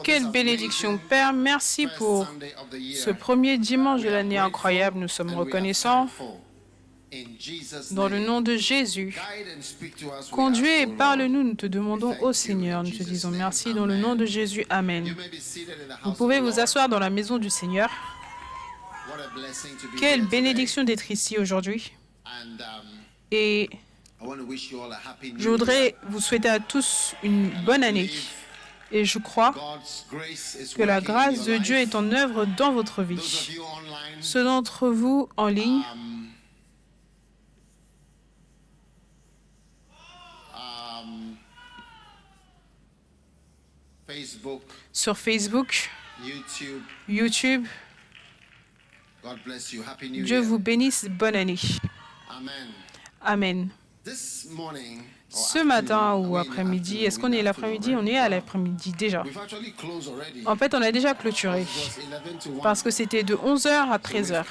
Quelle bénédiction, Père. Merci pour ce premier dimanche de l'année incroyable. Nous sommes reconnaissants. Dans le nom de Jésus, conduis et parle-nous, nous te demandons au Seigneur. Nous te disons merci dans le nom de Jésus. Amen. Vous pouvez vous asseoir dans la maison du Seigneur. Quelle bénédiction d'être ici aujourd'hui. Et je voudrais vous souhaiter à tous une bonne année. Et je crois que la grâce de Dieu est en œuvre dans votre vie. Ceux d'entre vous en ligne, sur Facebook, YouTube, Dieu vous bénisse. Bonne année. Amen. Ce matin ou après-midi, est-ce qu'on est l'après-midi? On est à l'après-midi déjà. En fait, on a déjà clôturé parce que c'était de 11h à 13h.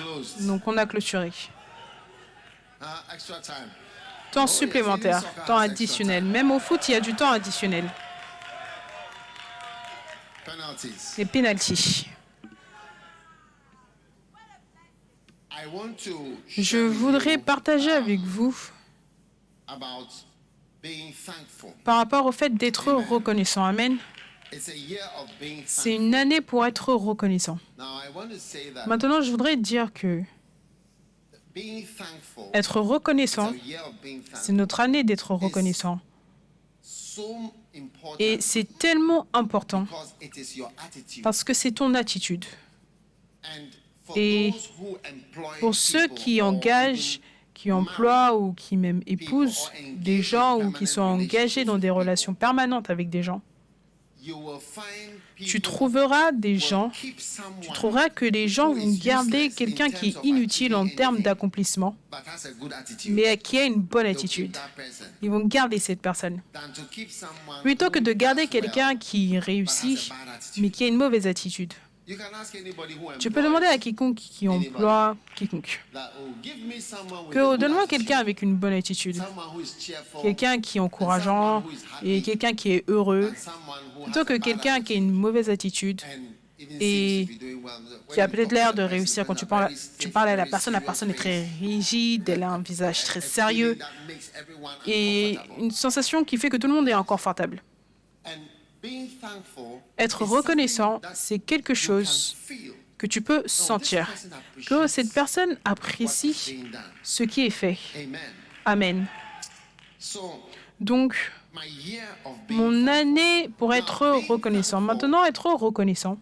Donc, on a clôturé. Temps supplémentaire, temps additionnel. Même au foot, il y a du temps additionnel. Les pénaltys. Je voudrais partager avec vous par rapport au fait d'être reconnaissant. Amen. C'est une année pour être reconnaissant. Maintenant, je voudrais dire que être reconnaissant, c'est notre année d'être reconnaissant. Et c'est tellement important parce que c'est ton attitude. Et pour ceux qui engagent, qui emploient ou qui même épousent des gens ou qui sont engagés dans des relations permanentes avec des gens, tu trouveras que les gens vont garder quelqu'un qui est inutile en termes d'accomplissement, mais qui a une bonne attitude. Ils vont garder cette personne. Plutôt que de garder quelqu'un qui réussit, mais qui a une mauvaise attitude. Tu peux demander à quiconque qui emploie quiconque que donne-moi quelqu'un avec une bonne attitude, quelqu'un qui est encourageant et quelqu'un qui est heureux, plutôt que quelqu'un qui a une mauvaise attitude et qui a peut-être l'air de réussir. Quand tu parles à la personne est très rigide, elle a un visage très sérieux et une sensation qui fait que tout le monde est inconfortable. Être reconnaissant, c'est quelque chose que tu peux sentir, que cette personne apprécie ce qui est fait. Amen. Donc, mon année pour être reconnaissant. Maintenant, être reconnaissant,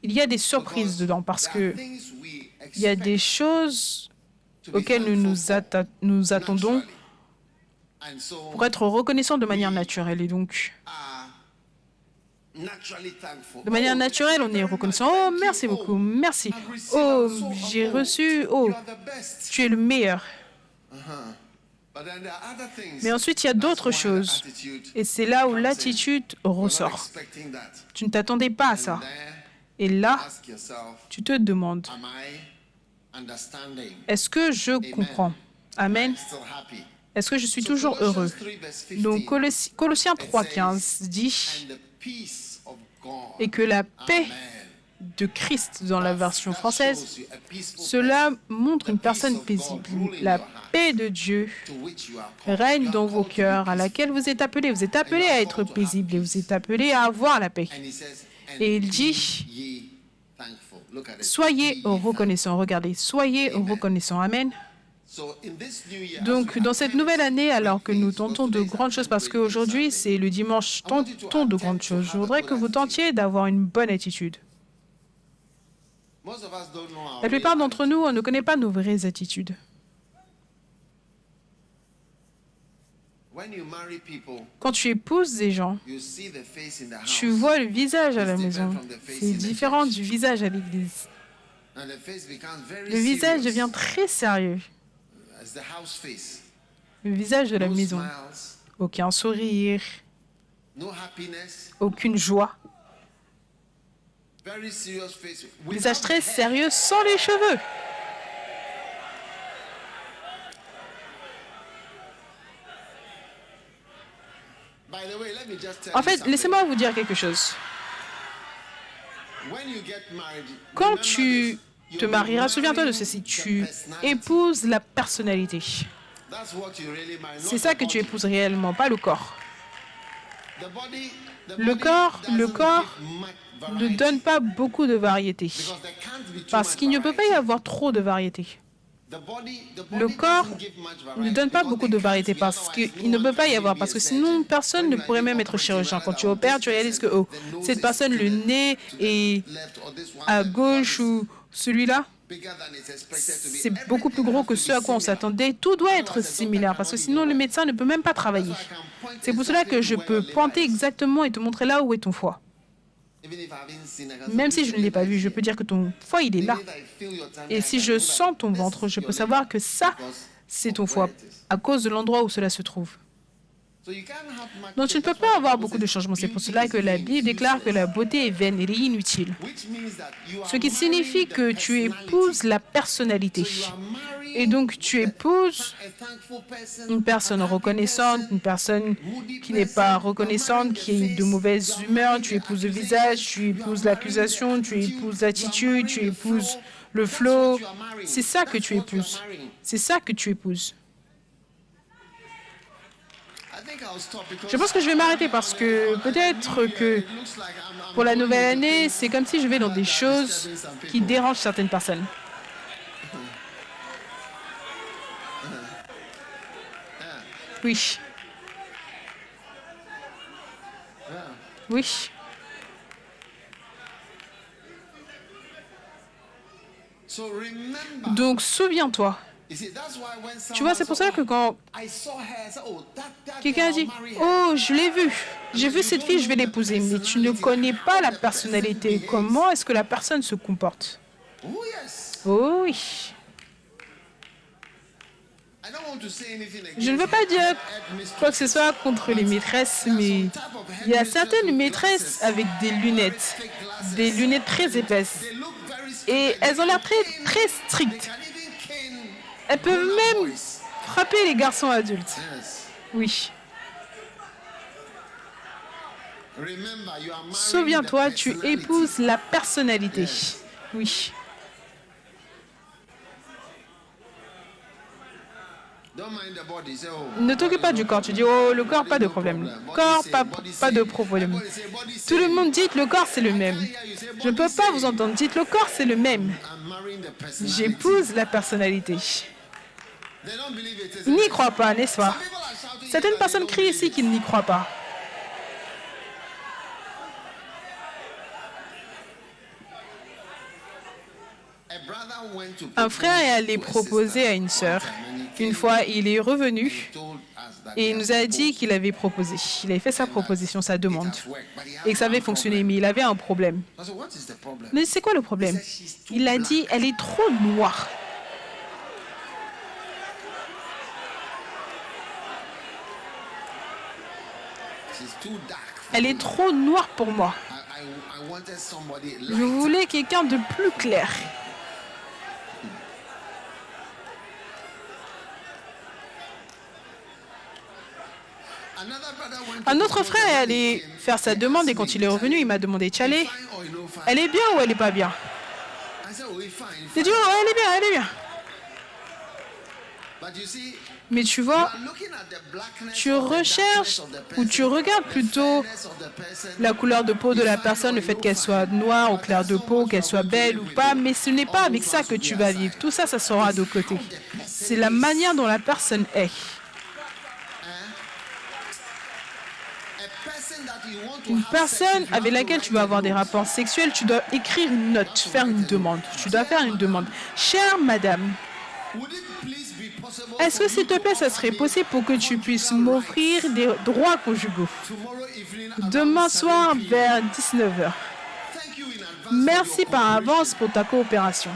il y a des surprises dedans parce que il y a des choses auxquelles nous attendons pour être reconnaissant de manière naturelle. Et donc, de manière naturelle, on est reconnaissant. Oh, merci beaucoup, merci. Oh, j'ai reçu. Oh, tu es le meilleur. Mais ensuite, il y a d'autres choses. Et c'est là où l'attitude ressort. Tu ne t'attendais pas à ça. Et là, tu te demandes, est-ce que je comprends? Amen. Est-ce que je suis toujours heureux? Donc, Colossiens 3,15 dit « Et que la paix de Christ » dans la version française, cela montre une personne paisible. La paix de Dieu règne dans vos cœurs, à laquelle vous êtes appelés. Vous êtes appelés à être paisibles et vous êtes appelés à avoir la paix. Et il dit « Soyez reconnaissants ». Regardez, soyez reconnaissants. Amen. Donc, dans cette nouvelle année, alors que nous tentons de grandes choses, parce qu'aujourd'hui, c'est le dimanche, tentons de grandes choses, je voudrais que vous tentiez d'avoir une bonne attitude. La plupart d'entre nous, on ne connaît pas nos vraies attitudes. Quand tu épouses des gens, tu vois le visage à la maison. C'est différent du visage à l'église. Le visage devient très sérieux. Le visage de la maison. Aucun sourire. Aucune joie. Visage très sérieux sans les cheveux. En fait, laissez-moi vous dire quelque chose. Quand tu te marieras, souviens-toi de ceci, tu épouses la personnalité. C'est ça que tu épouses réellement, pas le corps. Le corps ne donne pas beaucoup de variété, parce qu'il ne peut pas y avoir trop de variété. Le corps ne donne pas beaucoup de variété parce qu'il ne peut pas y avoir, parce que sinon personne ne pourrait même être chirurgien. Quand tu opères, tu réalises que cette personne, le nez est à gauche ou celui-là, c'est beaucoup plus gros que ce à quoi on s'attendait. Tout doit être similaire parce que sinon le médecin ne peut même pas travailler. C'est pour cela que je peux pointer exactement et te montrer là où est ton foie. Même si je ne l'ai pas vu, je peux dire que ton foie, il est là. Et si je sens ton ventre, je peux savoir que ça, c'est ton foie, à cause de l'endroit où cela se trouve. Donc tu ne peux pas avoir beaucoup de changements. C'est pour cela que la Bible déclare que la beauté est vaine, elle est inutile. Ce qui signifie que tu épouses la personnalité. Et donc tu épouses une personne reconnaissante, une personne qui n'est pas reconnaissante, qui est de mauvaise humeur, tu épouses le visage, tu épouses l'accusation, tu épouses l'attitude, tu épouses le flow. C'est ça que tu épouses. C'est ça que tu épouses. Je pense que je vais m'arrêter parce que peut-être que pour la nouvelle année, c'est comme si je vais dans des choses qui dérangent certaines personnes. Oui. Oui. Donc, souviens-toi. Tu vois, c'est pour ça que quand quelqu'un dit « Oh, je l'ai vue, j'ai vu cette fille, je vais l'épouser », mais tu ne connais pas la personnalité. Comment est-ce que la personne se comporte? Oh oui. Je ne veux pas dire quoi que ce soit contre les maîtresses, mais il y a certaines maîtresses avec des lunettes très épaisses, et elles ont l'air très strictes. Elles peuvent même frapper les garçons adultes. Oui. Souviens-toi, tu épouses la personnalité. Oui. Ne t'occupe pas du corps. Tu dis, oh, le corps, pas de problème. Corps, pas de problème. Tout le monde dit, le corps, c'est le même. Je ne peux pas vous entendre. Dites, le corps, c'est le même. J'épouse la personnalité. Ils n'y croient pas, n'est-ce pas? Certaines personnes crient ici qu'ils n'y croient pas. Un frère est allé proposer à une sœur. Une fois, il est revenu et il nous a dit qu'il avait proposé. Il avait fait sa proposition, sa demande, et que ça avait fonctionné, mais il avait un problème. Mais c'est quoi le problème? Il a dit, elle est trop noire. Elle est trop noire pour moi. Je voulais quelqu'un de plus clair. Un autre frère est allé faire sa demande et quand il est revenu, il m'a demandé, Tchalé, elle est bien ou elle n'est pas bien? J'ai dit, oh, elle est bien, elle est bien. Mais tu vois, tu recherches ou tu regardes plutôt la couleur de peau de la personne, le fait qu'elle soit noire ou claire de peau, qu'elle soit belle ou pas, mais ce n'est pas avec ça que tu vas vivre. Tout ça, ça sera de côté. C'est la manière dont la personne est. Une personne avec laquelle tu vas avoir des rapports sexuels, tu dois écrire une note, faire une demande. Tu dois faire une demande. Chère madame, est-ce que s'il te plaît, ça serait possible pour que tu puisses m'offrir des droits conjugaux demain soir vers 19h? Merci par avance pour ta coopération.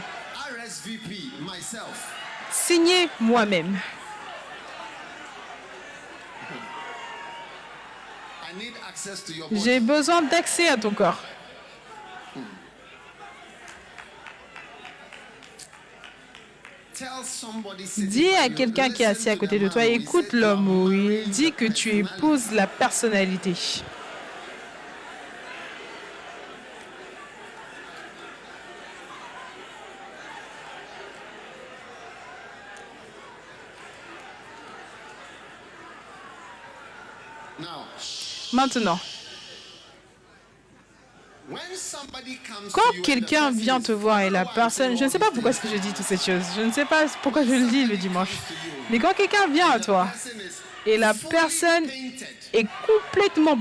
Signé moi-même. J'ai besoin d'accès à ton corps. Dis à quelqu'un qui est assis à côté de toi, écoute l'homme où il dit que tu épouses la personnalité. Maintenant, quand quelqu'un vient te voir et la personne, je ne sais pas pourquoi est-ce que je dis toutes ces choses, je ne sais pas pourquoi je le dis le dimanche, mais quand quelqu'un vient à toi et la personne est complètement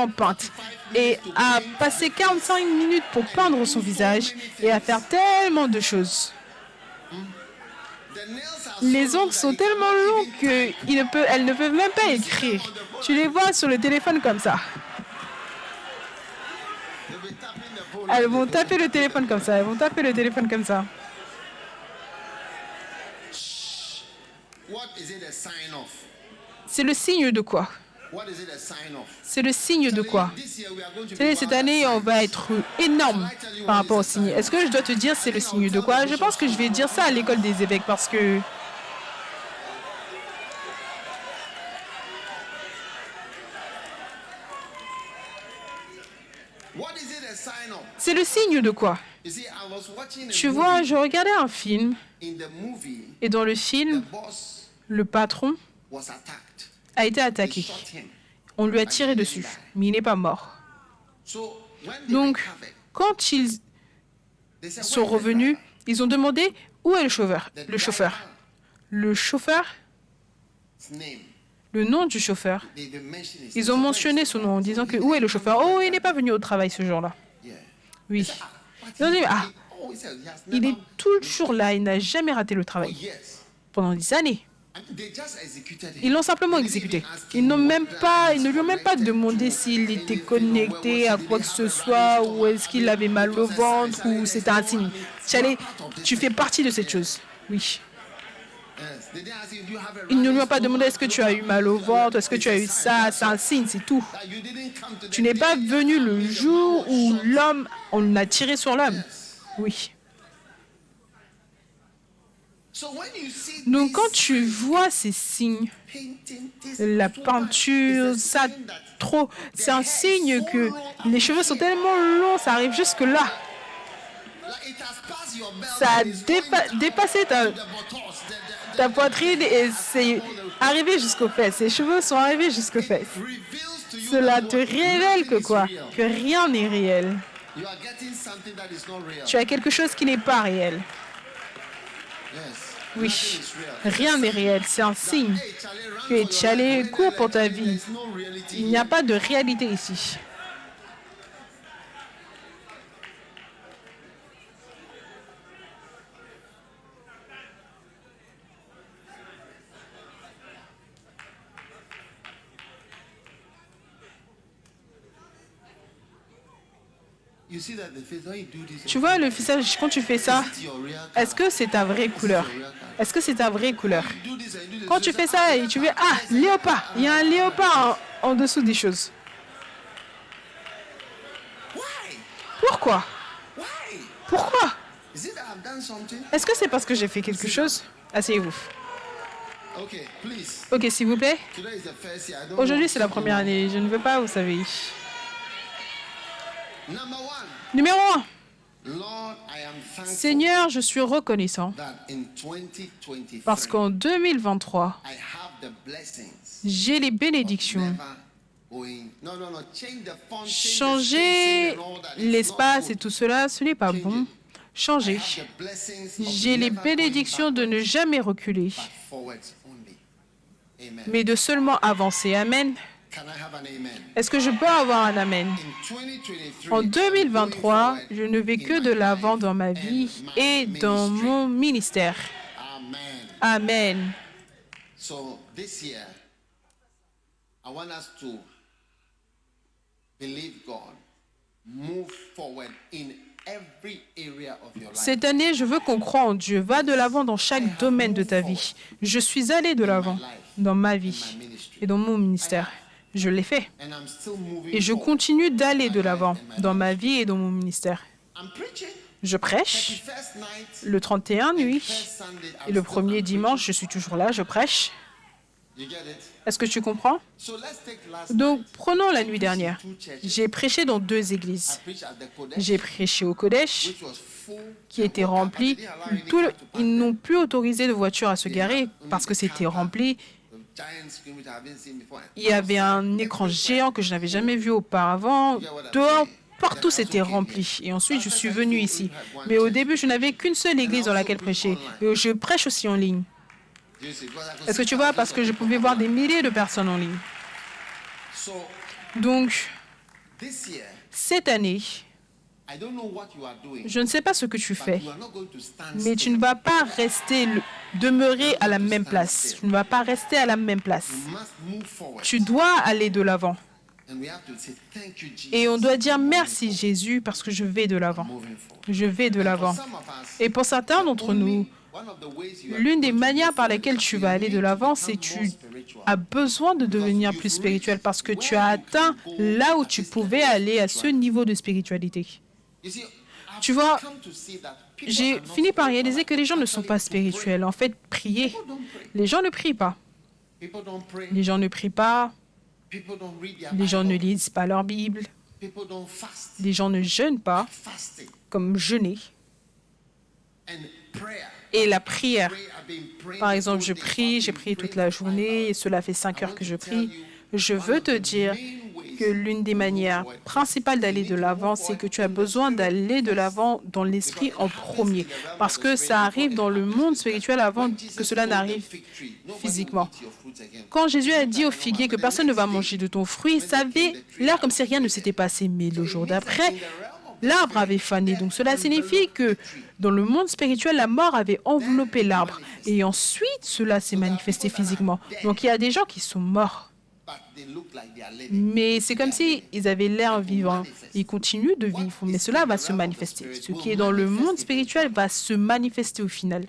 peinte, et a passé 45 minutes pour peindre son visage et à faire tellement de choses. Les ongles sont tellement longs qu'elles ne peuvent même pas écrire. Tu les vois sur le téléphone comme ça. Elles vont taper le téléphone comme ça. C'est le signe de quoi? C'est le signe de quoi? Cette année, on va être énorme par rapport au signe. Est-ce que je dois te dire c'est le signe de quoi? Je pense que je vais dire ça à l'école des évêques parce que c'est le signe de quoi? Tu vois, je regardais un film et dans le film, le patron a été attaqué. On lui a tiré dessus, mais il n'est pas mort. Donc, quand ils sont revenus, ils ont demandé où est le chauffeur. Le nom du chauffeur. Ils ont mentionné son nom en disant que où est le chauffeur? Oh, il n'est pas venu au travail ce jour-là. Oui. Ils ont dit, il est toujours là, il n'a jamais raté le travail. Pendant des années. Ils l'ont simplement exécuté. Ils ne lui ont même pas demandé s'il était connecté à quoi que ce soit, ou est-ce qu'il avait mal au ventre, ou c'était un signe. Tu fais partie de cette chose. Oui. Ils ne lui ont pas demandé est-ce que tu as eu mal au ventre, est-ce que tu as eu ça, c'est un signe, c'est tout. Tu n'es pas venu le jour où on a tiré sur l'homme. Oui. Donc quand tu vois ces signes, la peinture, c'est un signe que les cheveux sont tellement longs, ça arrive jusque là. Ça a dépassé ta poitrine et c'est arrivé jusqu'aux fesses. Ces cheveux sont arrivés jusqu'aux fesses. Cela te révèle que rien n'est réel. Tu as quelque chose qui n'est pas réel. Oui, rien n'est réel, c'est un signe que tu allais court pour ta vie. Il n'y a pas de réalité ici. Tu vois le visage, quand tu fais ça, est-ce que c'est ta vraie couleur? Est-ce que c'est ta vraie couleur? Quand tu fais ça et tu fais, léopard, il y a un léopard en dessous des choses. Pourquoi? Est-ce que c'est parce que j'ai fait quelque chose? Asseyez-vous. Ok, s'il vous plaît. Aujourd'hui, c'est la première année. Je ne veux pas, vous savez. Numéro 1. Seigneur, je suis reconnaissant parce qu'en 2023, j'ai les bénédictions. Changer l'espace et tout cela, ce n'est pas bon. Changer. J'ai les bénédictions de ne jamais reculer, mais de seulement avancer. Amen. Est-ce que je peux avoir un amen? En 2023, je ne vais que de l'avant dans ma vie et dans mon ministère. Amen. Cette année, je veux qu'on croie en Dieu. Va de l'avant dans chaque domaine de ta vie. Je suis allé de l'avant dans ma vie et dans mon ministère. Je l'ai fait. Et je continue d'aller de l'avant dans ma vie et dans mon ministère. Je prêche. Le 31 nuit et le premier dimanche, je suis toujours là, je prêche. Est-ce que tu comprends? Donc, prenons la nuit dernière. J'ai prêché dans 2 églises. J'ai prêché au Kodesh, qui était rempli. Ils n'ont plus autorisé de voitures à se garer parce que c'était rempli. Il y avait un écran géant que je n'avais jamais vu auparavant. Dehors, partout c'était rempli. Et ensuite, je suis venu ici. Mais au début, je n'avais qu'une seule église dans laquelle prêcher. Et je prêche aussi en ligne. Est-ce que tu vois? Parce que je pouvais voir des milliers de personnes en ligne. Donc, cette année, je ne sais pas ce que tu fais, mais tu ne vas pas demeurer à la même place. Tu ne vas pas rester à la même place. Tu dois aller de l'avant. Et on doit dire merci Jésus parce que je vais de l'avant. Je vais de l'avant. Et pour certains d'entre nous, l'une des manières par lesquelles tu vas aller de l'avant, c'est que tu as besoin de devenir plus spirituel parce que tu as atteint là où tu pouvais aller à ce niveau de spiritualité. Tu vois, j'ai fini par réaliser que les gens ne sont pas spirituels. En fait, prier. Les gens ne prient pas. Les gens ne prient pas. Les gens ne lisent pas leur Bible. Les gens ne jeûnent pas, comme jeûner. Et la prière. Par exemple, j'ai prié toute la journée, et cela fait 5 heures que je prie. Je veux te dire que l'une des manières principales d'aller de l'avant, c'est que tu as besoin d'aller de l'avant dans l'esprit en premier. Parce que ça arrive dans le monde spirituel avant que cela n'arrive physiquement. Quand Jésus a dit au figuier que personne ne va manger de ton fruit, ça avait l'air comme si rien ne s'était passé. Mais le jour d'après, l'arbre avait fané. Donc cela signifie que dans le monde spirituel, la mort avait enveloppé l'arbre. Et ensuite, cela s'est manifesté physiquement. Donc il y a des gens qui sont morts. Mais c'est comme s'ils avaient l'air vivants. Ils continuent de vivre, mais cela va se manifester. Ce qui est dans le monde spirituel va se manifester au final.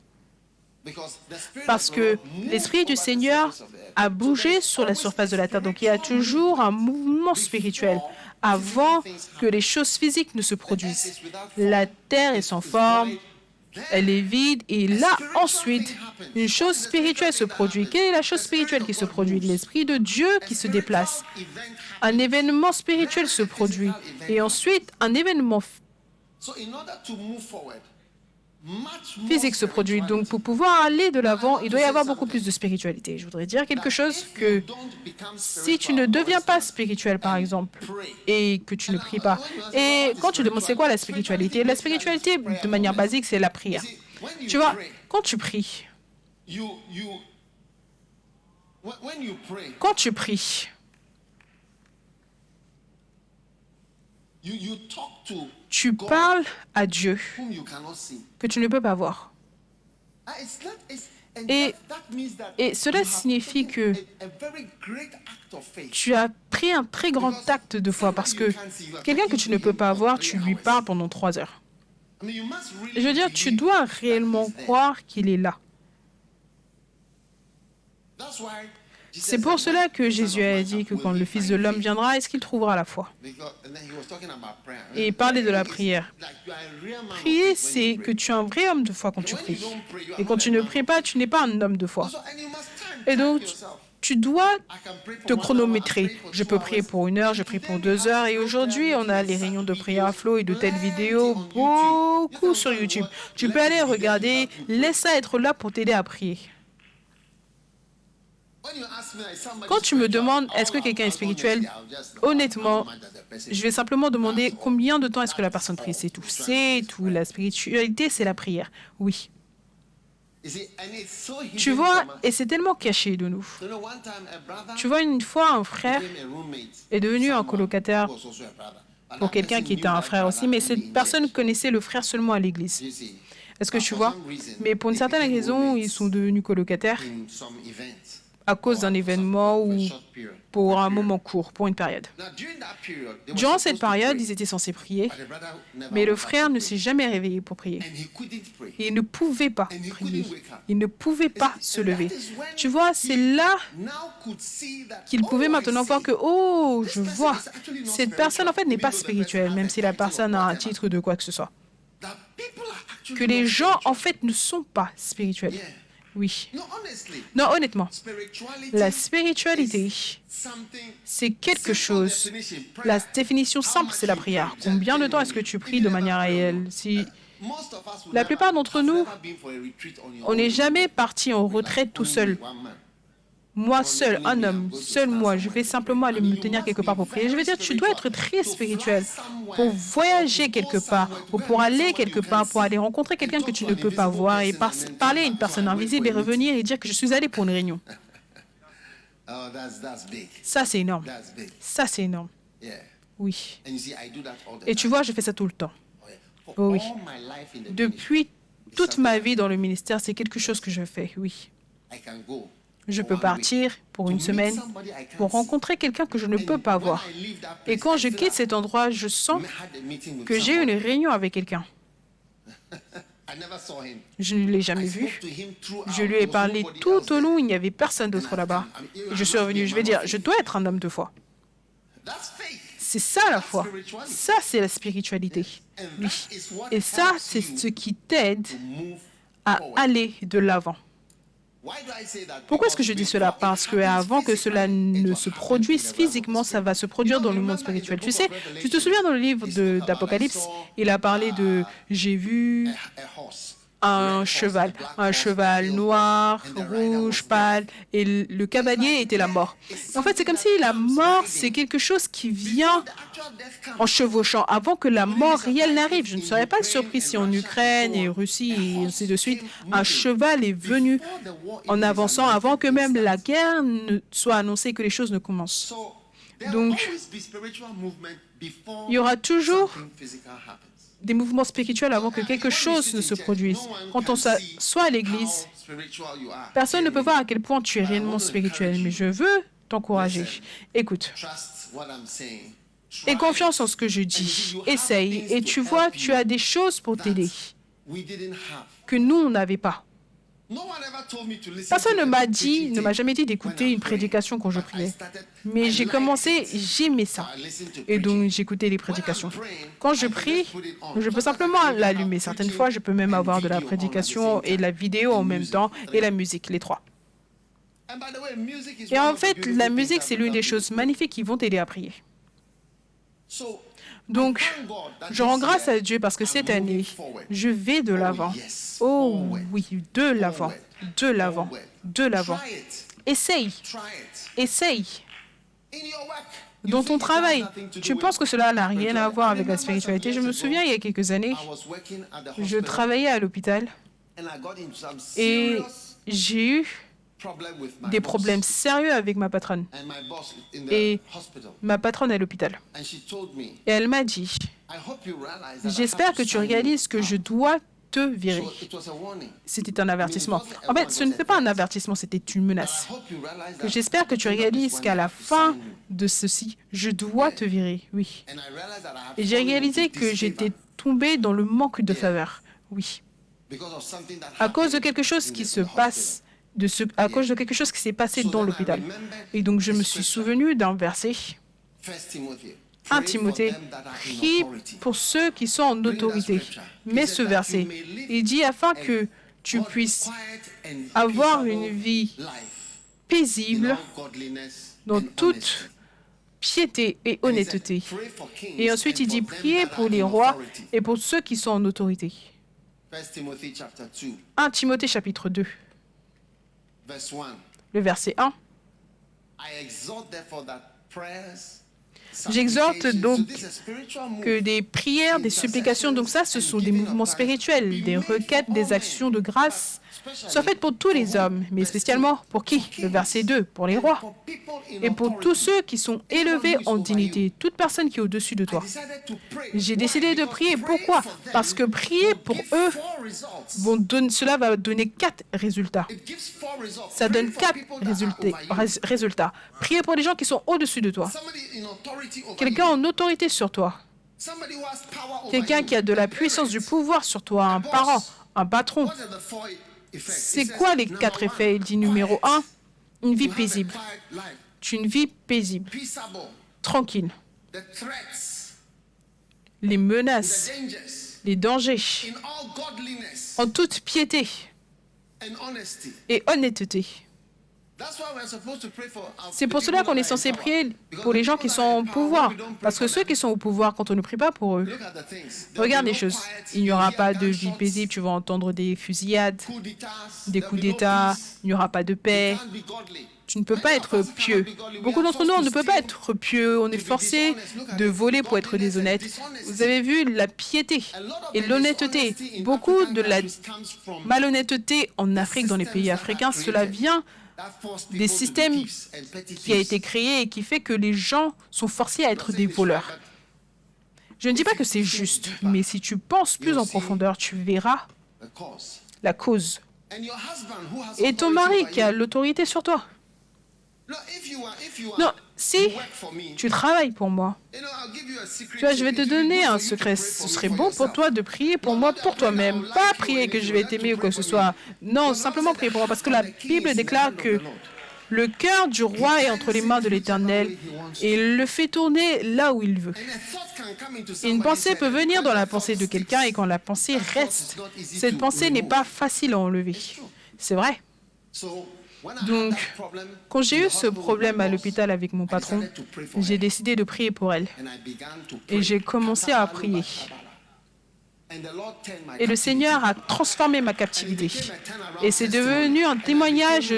Parce que l'Esprit du Seigneur a bougé sur la surface de la terre. Donc il y a toujours un mouvement spirituel avant que les choses physiques ne se produisent. La terre est sans forme, elle est vide, et là, ensuite, une chose spirituelle se produit. Quelle est la chose spirituelle qui se produit? L'Esprit de Dieu qui se déplace. Un événement spirituel se produit. Et ensuite, un événement physique se produit. Donc, pour pouvoir aller de l'avant, il doit y avoir beaucoup plus de spiritualité. Je voudrais dire quelque chose que si tu ne deviens pas spirituel, par exemple, et que tu ne pries pas, et quand tu demandes c'est quoi la spiritualité de manière basique, c'est la prière. Tu vois, quand tu pries, tu parles à Dieu que tu ne peux pas voir. Et cela signifie que tu as pris un très grand acte de foi parce que quelqu'un que tu ne peux pas voir, tu lui parles pendant 3 heures. Je veux dire, tu dois réellement croire qu'il est là. C'est pour cela que Jésus a dit que quand le Fils de l'homme viendra, est-ce qu'il trouvera la foi? Et il parlait de la prière. Prier, c'est que tu es un vrai homme de foi quand tu pries. Et quand tu ne pries pas, tu n'es pas un homme de foi. Et donc, tu dois te chronométrer. Je peux prier pour 1 heure, je prie pour 2 heures. Et aujourd'hui, on a les réunions de prière à flot et de telles vidéos, beaucoup sur YouTube. Tu peux aller regarder, laisse ça être là pour t'aider à prier. Quand tu me demandes est-ce que quelqu'un est spirituel, honnêtement, je vais simplement demander combien de temps est-ce que la personne prie. C'est tout. C'est tout. La spiritualité, c'est la prière. Oui. Tu vois, et c'est tellement caché de nous. Tu vois, une fois, un frère est devenu un colocataire pour quelqu'un qui était un frère aussi, mais cette personne connaissait le frère seulement à l'église. Est-ce que tu vois? Mais pour une certaine raison, ils sont devenus colocataires à cause d'un événement ou pour un moment court, pour une période. Durant cette période, ils étaient censés prier, mais le frère ne s'est jamais réveillé pour prier. Et il ne pouvait pas prier. Il ne pouvait pas se lever. Tu vois, c'est là qu'il pouvait maintenant voir que, oh, je vois, cette personne en fait n'est pas spirituelle, même si la personne a un titre de quoi que ce soit. que les gens, en fait, ne sont pas spirituels. Oui. Non, honnêtement, la spiritualité, c'est quelque chose. La définition simple, c'est la prière. Combien de temps est-ce que tu pries de manière réelle? Si la plupart d'entre nous, on n'est jamais parti en retraite tout seul. Moi seul, un homme, seul moi, je vais simplement aller me tenir quelque part pour prier. Je vais dire, tu dois être très spirituel pour voyager quelque part, ou pour aller quelque part, pour aller rencontrer quelqu'un que tu ne peux pas voir et parler à une personne invisible et revenir et dire que je suis allé pour une réunion. Ça, c'est énorme. Ça, c'est énorme. Oui. Et tu vois, je fais ça tout le temps. Oh oui. Depuis toute ma vie dans le ministère, c'est quelque chose que je fais, oui. Je peux partir pour une semaine pour rencontrer quelqu'un que je ne peux pas voir. Et quand je quitte cet endroit, je sens que j'ai une réunion avec quelqu'un. Je ne l'ai jamais vu. Je lui ai parlé tout au long, il n'y avait personne d'autre là-bas. Je suis revenu, je vais dire, je dois être un homme de foi. C'est ça la foi. Ça, c'est la spiritualité. Oui. Et ça, c'est ce qui t'aide à aller de l'avant. Pourquoi est-ce que je dis cela? Parce qu'avant que cela ne se produise physiquement, ça va se produire dans le monde spirituel. Tu sais, tu te souviens dans le livre d'Apocalypse, il a parlé de « j'ai vu un cheval noir, rouge, pâle, et le cavalier était la mort. » En fait, c'est comme si la mort, c'est quelque chose qui vient en chevauchant avant que la mort réelle n'arrive. Je ne serais pas surpris si en Ukraine et Russie et ainsi de suite, un cheval est venu en avançant avant que même la guerre ne soit annoncée, que les choses ne commencent. Donc, il y aura toujours des mouvements spirituels avant que quelque chose ne se produise. Quand on s'assoit à l'église, personne ne peut voir à quel point tu es réellement spirituel, mais je veux t'encourager. Écoute. Aie confiance en ce que je dis. Essaye. Et tu vois, tu as des choses pour t'aider que nous, on n'avait pas. Personne ne m'a jamais dit d'écouter une prédication quand je priais. Mais j'ai commencé, j'aimais ça. Et donc, j'écoutais les prédications. Quand je prie, je peux simplement l'allumer. Certaines fois, je peux même avoir de la prédication et de la vidéo en même temps, et la musique, les trois. Et en fait, la musique, c'est l'une des choses magnifiques qui vont t'aider à prier. Donc, je rends grâce à Dieu parce que cette année, je vais de l'avant. Oh oui, de l'avant, de l'avant, de l'avant. Essaye, essaye. Dans ton travail, tu penses que cela n'a rien à voir avec la spiritualité. Je me souviens, il y a quelques années, je travaillais à l'hôpital et j'ai eu des problèmes sérieux avec ma patronne. Et ma patronne est à l'hôpital. Et elle m'a dit, j'espère que tu réalises que je dois te virer. C'était un avertissement. En fait, ce n'était pas un avertissement, c'était une menace. J'espère que tu réalises qu'à la fin de ceci, je dois te virer. Oui. Et j'ai réalisé que j'étais tombée dans le manque de faveur. Oui. À cause de quelque chose qui se passe à cause de quelque chose qui s'est passé dans l'hôpital. Et donc, je me suis souvenu d'un verset, 1 Timothée, prie pour ceux qui sont en autorité. Mais ce verset, il dit afin que tu puisses avoir une vie paisible dans toute piété et honnêteté. Et ensuite, il dit priez pour les rois et pour ceux qui sont en autorité. 1 Timothée chapitre 2. Le verset 1. J'exhorte donc que des prières, des supplications, donc ça, ce sont des mouvements spirituels, des requêtes, des actions de grâce, soient faites pour tous les hommes, mais spécialement pour qui? Le verset 2, pour les rois. Et pour tous ceux qui sont élevés en dignité, toute personne qui est au-dessus de toi. J'ai décidé de prier. Pourquoi? Parce que prier pour eux, cela va donner 4 résultats. Ça donne 4 résultats. Prier pour les gens qui sont au-dessus de toi. Quelqu'un en autorité sur toi. Quelqu'un qui a de la puissance, du pouvoir sur toi. Un parent, un patron. C'est quoi les 4 effets? Il dit numéro 1, une vie paisible. Une vie paisible, tranquille. Les menaces, les dangers, en toute piété et honnêteté. C'est pour cela qu'on est censé prier pour les gens qui sont au pouvoir. Parce que ceux qui sont au pouvoir, quand on ne prie pas pour eux, regarde les choses. Il n'y aura pas de vie paisible, tu vas entendre des fusillades, des coups d'État, il n'y aura pas de paix. Tu ne peux pas être pieux. Beaucoup d'entre nous, on ne peut pas être pieux. On est forcé de voler pour être déshonnête. Vous avez vu la piété et l'honnêteté. Beaucoup de la malhonnêteté en Afrique, dans les pays africains, cela vient des systèmes qui a été créé et qui fait que les gens sont forcés à être des voleurs. Je ne dis pas que c'est juste, mais si tu penses plus en profondeur, tu verras la cause. Et ton mari qui a l'autorité sur toi. Non, si tu travailles pour moi, tu vois, je vais te donner un secret. Ce serait bon pour toi de prier pour moi, pour toi-même. Pas prier que je vais t'aimer ou quoi que ce soit. Non, simplement prier pour moi. Parce que la Bible déclare que le cœur du roi est entre les mains de l'Éternel et il le fait tourner là où il veut. Et une pensée peut venir dans la pensée de quelqu'un et quand la pensée reste, cette pensée n'est pas facile à enlever. C'est vrai. Donc, quand j'ai eu ce problème à l'hôpital avec mon patron, j'ai décidé de prier pour elle. Et j'ai commencé à prier. Et le Seigneur a transformé ma captivité. Et c'est devenu un témoignage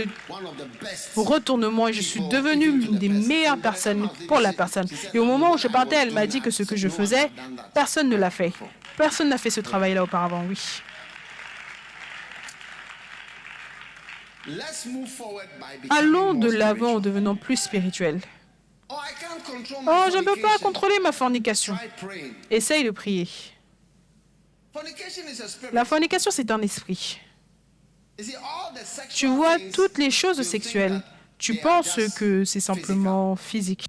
pour retournement. Et je suis devenue une des meilleures personnes pour la personne. Et au moment où je partais, elle m'a dit que ce que je faisais, personne ne l'a fait. Personne n'a fait ce travail-là auparavant, oui. Allons de l'avant en devenant plus spirituels. Oh, je ne peux pas contrôler ma fornication. Essaye de prier. La fornication, c'est un esprit. Tu vois toutes les choses sexuelles. Tu penses que c'est simplement physique.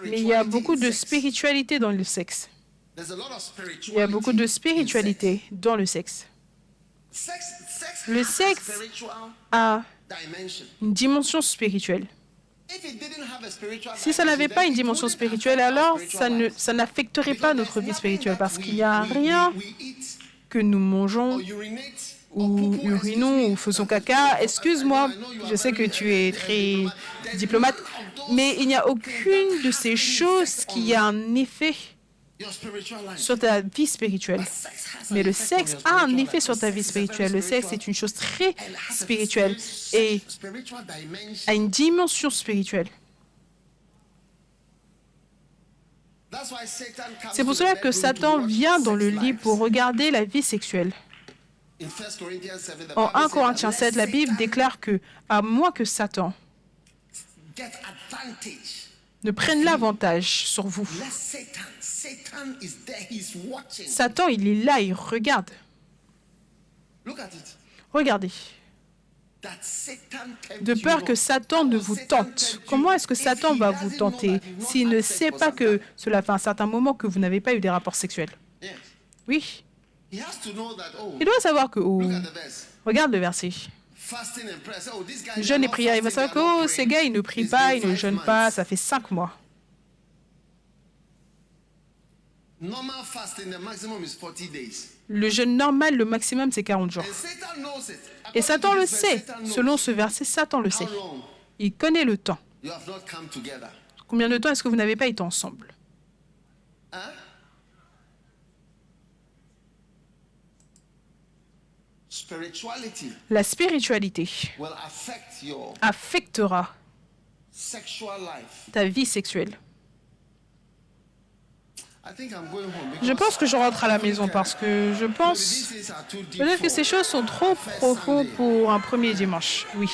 Mais il y a beaucoup de spiritualité dans le sexe. Il y a beaucoup de spiritualité dans le sexe. Le sexe a une dimension spirituelle. Si ça n'avait pas une dimension spirituelle, alors ça n'affecterait pas notre vie spirituelle parce qu'il n'y a rien que nous mangeons ou urinons ou faisons caca. Excuse-moi, je sais que tu es très diplomate, mais il n'y a aucune de ces choses qui a un effet sur ta vie spirituelle. Mais le sexe a un effet sur ta vie spirituelle. Le sexe est une chose très spirituelle et a une dimension spirituelle. C'est pour cela que Satan vient dans le lit pour regarder la vie sexuelle. En 1 Corinthiens 7, la Bible déclare que, à moins que Satan ne prenne l'avantage sur vous, Satan, il est là, il regarde. Regardez. De peur que Satan ne vous tente. Comment est-ce que Satan va vous tenter s'il ne sait pas que cela fait un certain moment que vous n'avez pas eu des rapports sexuels? Oui. Il doit savoir que... Oh, regarde le verset. Jeûne et prière. Il va savoir que oh, ces gars, ils ne prient pas, ils ne jeûnent pas, ça fait 5 mois. Le jeûne normal, le maximum, c'est 40 jours. Et Satan le sait. Selon ce verset, Satan le sait. Il connaît le temps. Combien de temps est-ce que vous n'avez pas été ensemble? La spiritualité affectera ta vie sexuelle. Je pense que je rentre à la maison parce que je pense peut-être que ces choses sont trop profondes pour un premier dimanche. Oui.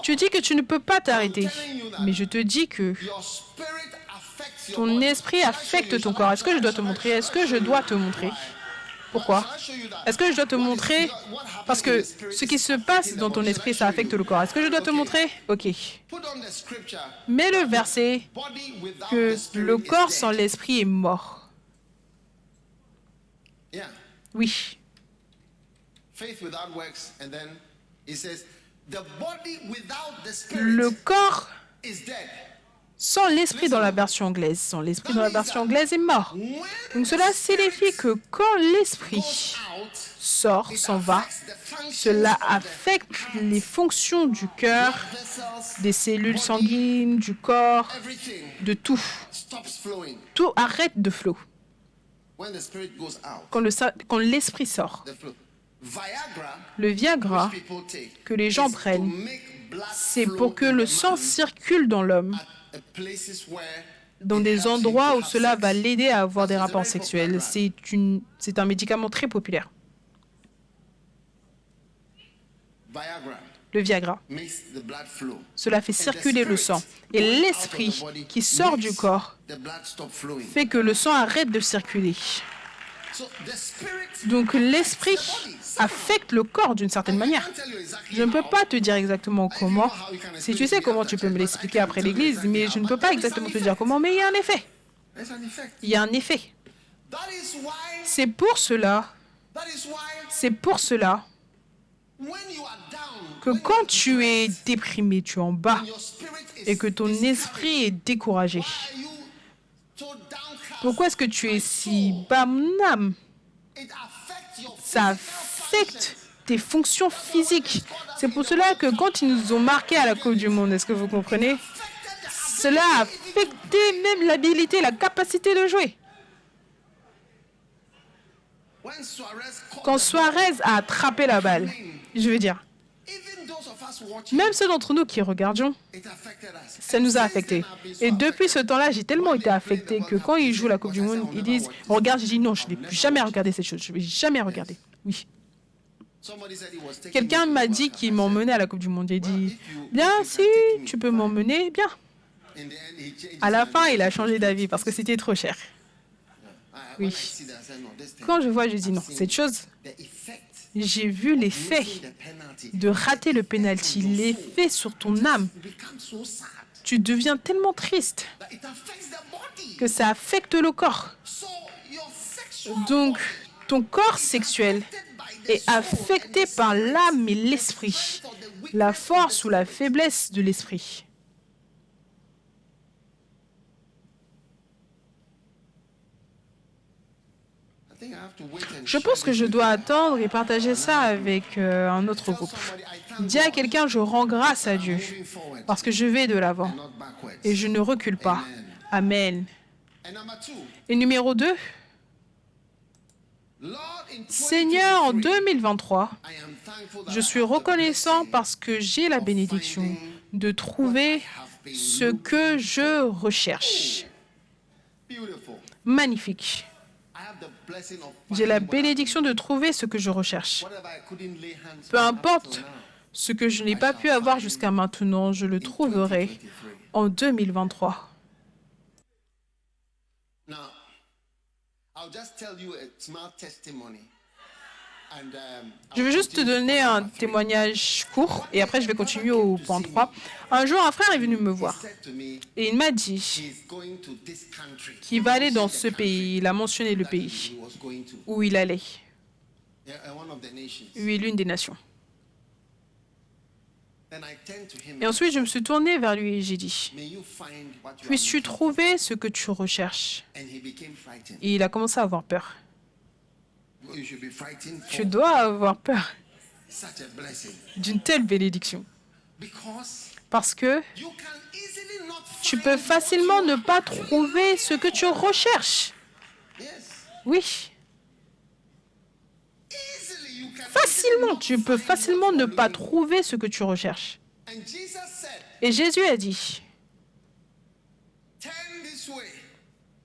Tu dis que tu ne peux pas t'arrêter, mais je te dis que ton esprit affecte ton corps. Est-ce que je dois te montrer? Est-ce que je dois te montrer? Pourquoi? Est-ce que je dois te montrer? Parce que ce qui se passe dans ton esprit, ça affecte le corps. Est-ce que je dois te montrer? Ok. Mets le verset que le corps sans l'esprit est mort. Oui. Le corps sans l'esprit dans la version anglaise. Sans l'esprit dans la version anglaise est mort. Donc cela signifie que quand l'esprit sort, s'en va, cela affecte les fonctions du cœur, des cellules sanguines, du corps, de tout. Tout arrête de flot. Quand l'esprit sort, le Viagra que les gens prennent, c'est pour que le sang circule dans l'homme, dans des endroits où cela va l'aider à avoir des rapports sexuels. C'est un médicament très populaire. Le Viagra. Cela fait circuler le sang. Et l'esprit qui sort du corps fait que le sang arrête de circuler. Donc l'esprit affecte le corps d'une certaine manière. Je ne peux pas te dire exactement comment. Si tu sais comment, tu peux me l'expliquer après l'église, mais je ne peux pas exactement te dire comment, mais il y a un effet. Il y a un effet. C'est pour cela que quand tu es déprimé, tu es en bas, et que ton esprit est découragé, pourquoi est-ce que tu es si bas, mon âme? Ça affecte tes fonctions physiques. C'est pour cela que quand ils nous ont marqués à la Coupe du Monde, est-ce que vous comprenez? Cela a affecté même l'habilité, la capacité de jouer. Quand Suarez a attrapé la balle, je veux dire, même ceux d'entre nous qui regardions, ça nous a affectés. Et depuis ce temps-là, j'ai tellement été affecté que quand ils jouent la Coupe du Monde, ils disent « Regarde », je dis « Non, je n'ai plus jamais regardé cette chose, je ne vais jamais regarder. » Oui. Quelqu'un m'a dit qu'il m'emmenait à la Coupe du Monde. J'ai dit « Bien, si tu peux m'emmener, bien. » À la fin, il a changé d'avis parce que c'était trop cher. Oui. Quand je vois, je dis « Non, cette chose... » J'ai vu l'effet de rater le penalty, l'effet sur ton âme. Tu deviens tellement triste que ça affecte le corps. Donc, ton corps sexuel est affecté par l'âme et l'esprit, la force ou la faiblesse de l'esprit. Je pense que je dois attendre et partager ça avec un autre groupe. Dis à quelqu'un, je rends grâce à Dieu parce que je vais de l'avant et je ne recule pas. Amen. Et numéro 2, Seigneur, en 2023, je suis reconnaissant parce que j'ai la bénédiction de trouver ce que je recherche. Magnifique. J'ai la bénédiction de trouver ce que je recherche. Peu importe ce que je n'ai pas pu avoir jusqu'à maintenant, je le trouverai en 2023. Je vais juste te donner un témoignage court et après je vais continuer au point 3. Un jour, un frère est venu me voir et il m'a dit qu'il va aller dans ce pays. Il a mentionné le pays où il allait. Oui, l'une des nations. Et ensuite, je me suis tourné vers lui et j'ai dit, puisses-tu trouver ce que tu recherches? Et il a commencé à avoir peur. Tu dois avoir peur d'une telle bénédiction. Parce que tu peux facilement ne pas trouver ce que tu recherches. Oui. Facilement, tu peux facilement ne pas trouver ce que tu recherches. Et Jésus a dit,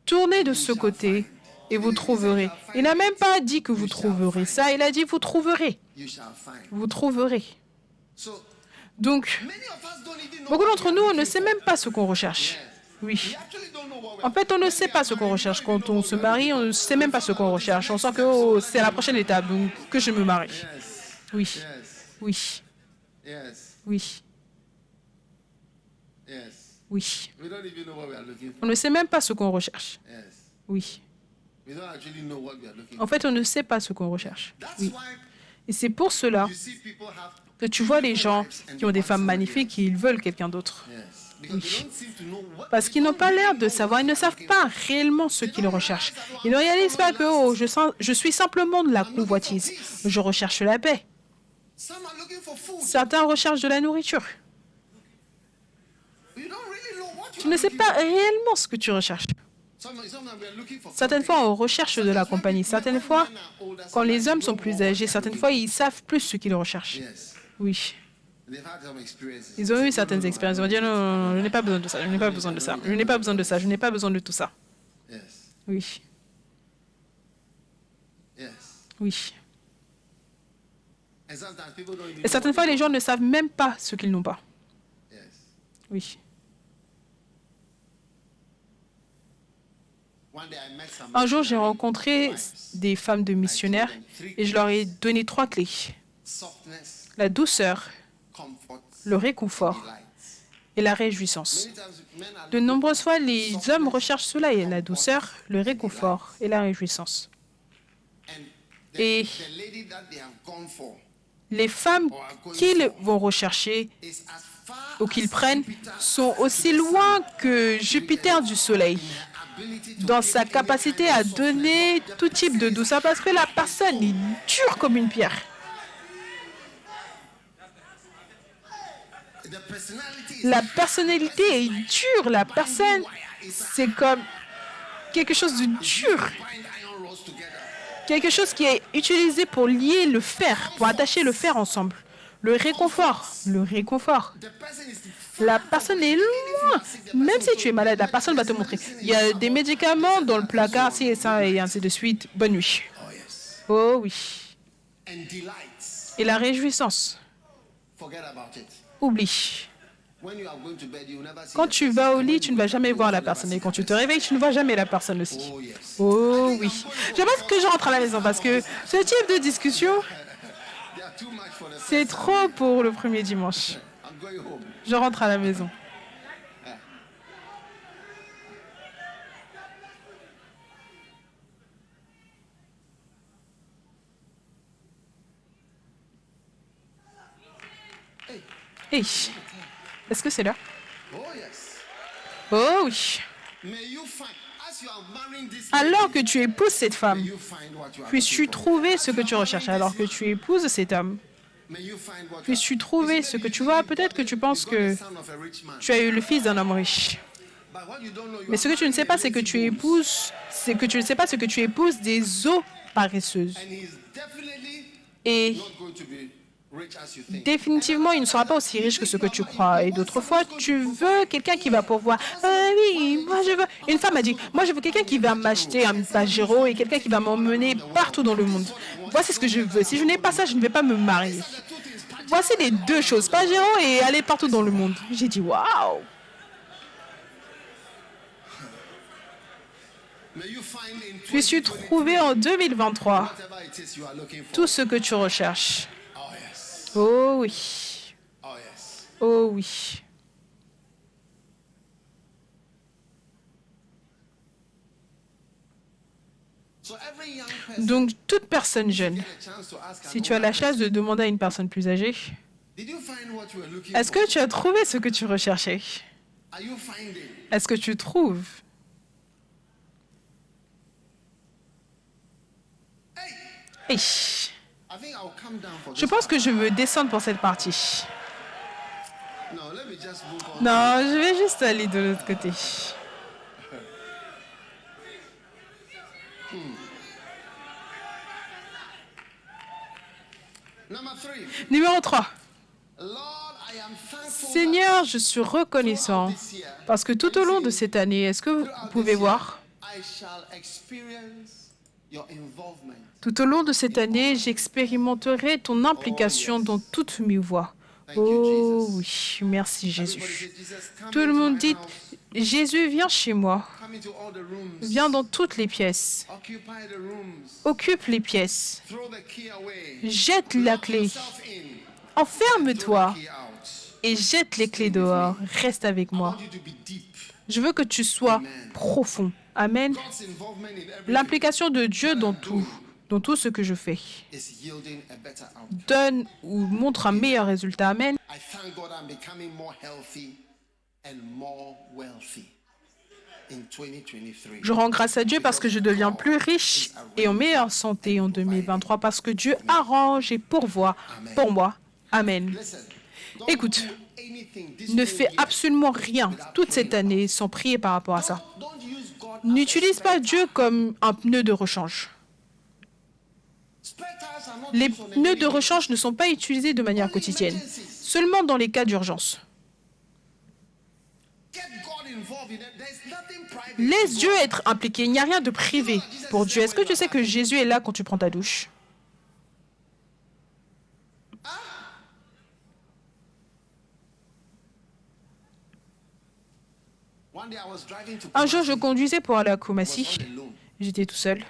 tournez de ce côté et vous trouverez. Il n'a même pas dit que vous trouverez ça, il a dit vous trouverez. Vous trouverez. Donc, beaucoup d'entre nous, on ne sait même pas ce qu'on recherche. Oui. En fait, on ne sait pas ce qu'on recherche. Quand on se marie, on ne sait même pas ce qu'on recherche. On sent que oh, c'est la prochaine étape, donc que je me marie. Oui. Oui. Oui. Oui. On ne sait même pas ce qu'on recherche. Oui. En fait, on ne sait pas ce qu'on recherche. Oui. Et c'est pour cela que tu vois les gens qui ont des femmes magnifiques et ils veulent quelqu'un d'autre. Oui. Parce qu'ils n'ont pas l'air de savoir, ils ne savent pas réellement ce qu'ils recherchent. Ils ne réalisent pas que je suis simplement de la convoitise. Je recherche la paix. Certains recherchent de la nourriture. Tu ne sais pas réellement ce que tu recherches. Certaines fois, on recherche de la compagnie. Certaines fois, quand les hommes sont plus âgés, certaines fois, ils savent plus ce qu'ils recherchent. Oui. Ils ont eu certaines expériences. Ils vont dire non, non, non, je n'ai pas besoin de ça, je n'ai pas besoin de ça, je n'ai pas besoin de ça, je n'ai pas besoin de tout ça. Oui. Oui. Et certaines fois, les gens ne savent même pas ce qu'ils n'ont pas. Oui. Un jour, j'ai rencontré des femmes de missionnaires et je leur ai donné 3 clés. La douceur, le réconfort et la réjouissance. De nombreuses fois, les hommes recherchent cela, et la douceur, le réconfort et la réjouissance. Et les femmes qu'ils vont rechercher ou qu'ils prennent sont aussi loin que Jupiter du Soleil dans sa capacité à donner tout type de douceur, parce que la personne est dure comme une pierre. La personnalité est dure. La personne, c'est comme quelque chose de dur. Quelque chose qui est utilisé pour lier le fer, pour attacher le fer ensemble. Le réconfort. Le réconfort. La personne est loin. Même si tu es malade, la personne va te montrer. Il y a des médicaments dans le placard, ci et ça, et ainsi de suite. Bonne nuit. Oh oui. Et la réjouissance. Oublie. Quand tu vas au lit, tu ne vas jamais voir la personne. Et quand tu te réveilles, tu ne vois jamais la personne aussi. Oh oui. J'aimerais que je rentre à la maison parce que ce type de discussion, c'est trop pour le premier dimanche. Je rentre à la maison. Hey. Est-ce que c'est là? Oh oui. Alors que tu épouses cette femme, puisses-tu trouver ce que tu recherches. Alors que tu épouses cet homme, puisses-tu trouver ce que tu vois. Peut-être que tu penses que tu as eu le fils d'un homme riche. Mais ce que tu ne sais pas, c'est que tu épouses, des eaux paresseuses. Et définitivement, il ne sera pas aussi riche que ce que tu crois. Et d'autres fois, tu veux quelqu'un qui va pourvoir. Oui, moi je veux. Une femme a dit, moi je veux quelqu'un qui va m'acheter un Pajero et quelqu'un qui va m'emmener partout dans le monde. Voici ce que je veux. Si je n'ai pas ça, je ne vais pas me marier. Voici les 2 choses, Pajero et aller partout dans le monde. J'ai dit, waouh. Puisses-tu trouver en 2023 tout ce que tu recherches. Oh oui. Oh oui. Donc, toute personne jeune, si tu as la chance de demander à une personne plus âgée, est-ce que tu as trouvé ce que tu recherchais? Est-ce que tu trouves? Hey. Je pense que je veux descendre pour cette partie. Non, je vais juste aller de l'autre côté. Numéro 3. Seigneur, je suis reconnaissant parce que tout au long de cette année, est-ce que vous pouvez voir? Tout au long de cette année, j'expérimenterai ton implication dans toutes mes voies. Oh oui, merci Jésus. Tout le monde dit, Jésus, viens chez moi. Viens dans toutes les pièces. Occupe les pièces. Jette la clé. Enferme-toi et jette les clés dehors. Reste avec moi. Je veux que tu sois profond. Amen. L'implication de Dieu dans tout ce que je fais, donne ou montre un meilleur résultat. Amen. Je rends grâce à Dieu parce que je deviens plus riche et en meilleure santé en 2023 parce que Dieu arrange et pourvoit pour moi. Amen. Écoute, ne fais absolument rien toute cette année sans prier par rapport à ça. N'utilise pas Dieu comme un pneu de rechange. Les pneus de rechange ne sont pas utilisés de manière quotidienne, seulement dans les cas d'urgence. Laisse Dieu être impliqué. Il n'y a rien de privé pour Dieu. Est-ce que tu sais que Jésus est là quand tu prends ta douche? Un jour, je conduisais pour aller à Kumasi. J'étais tout seul.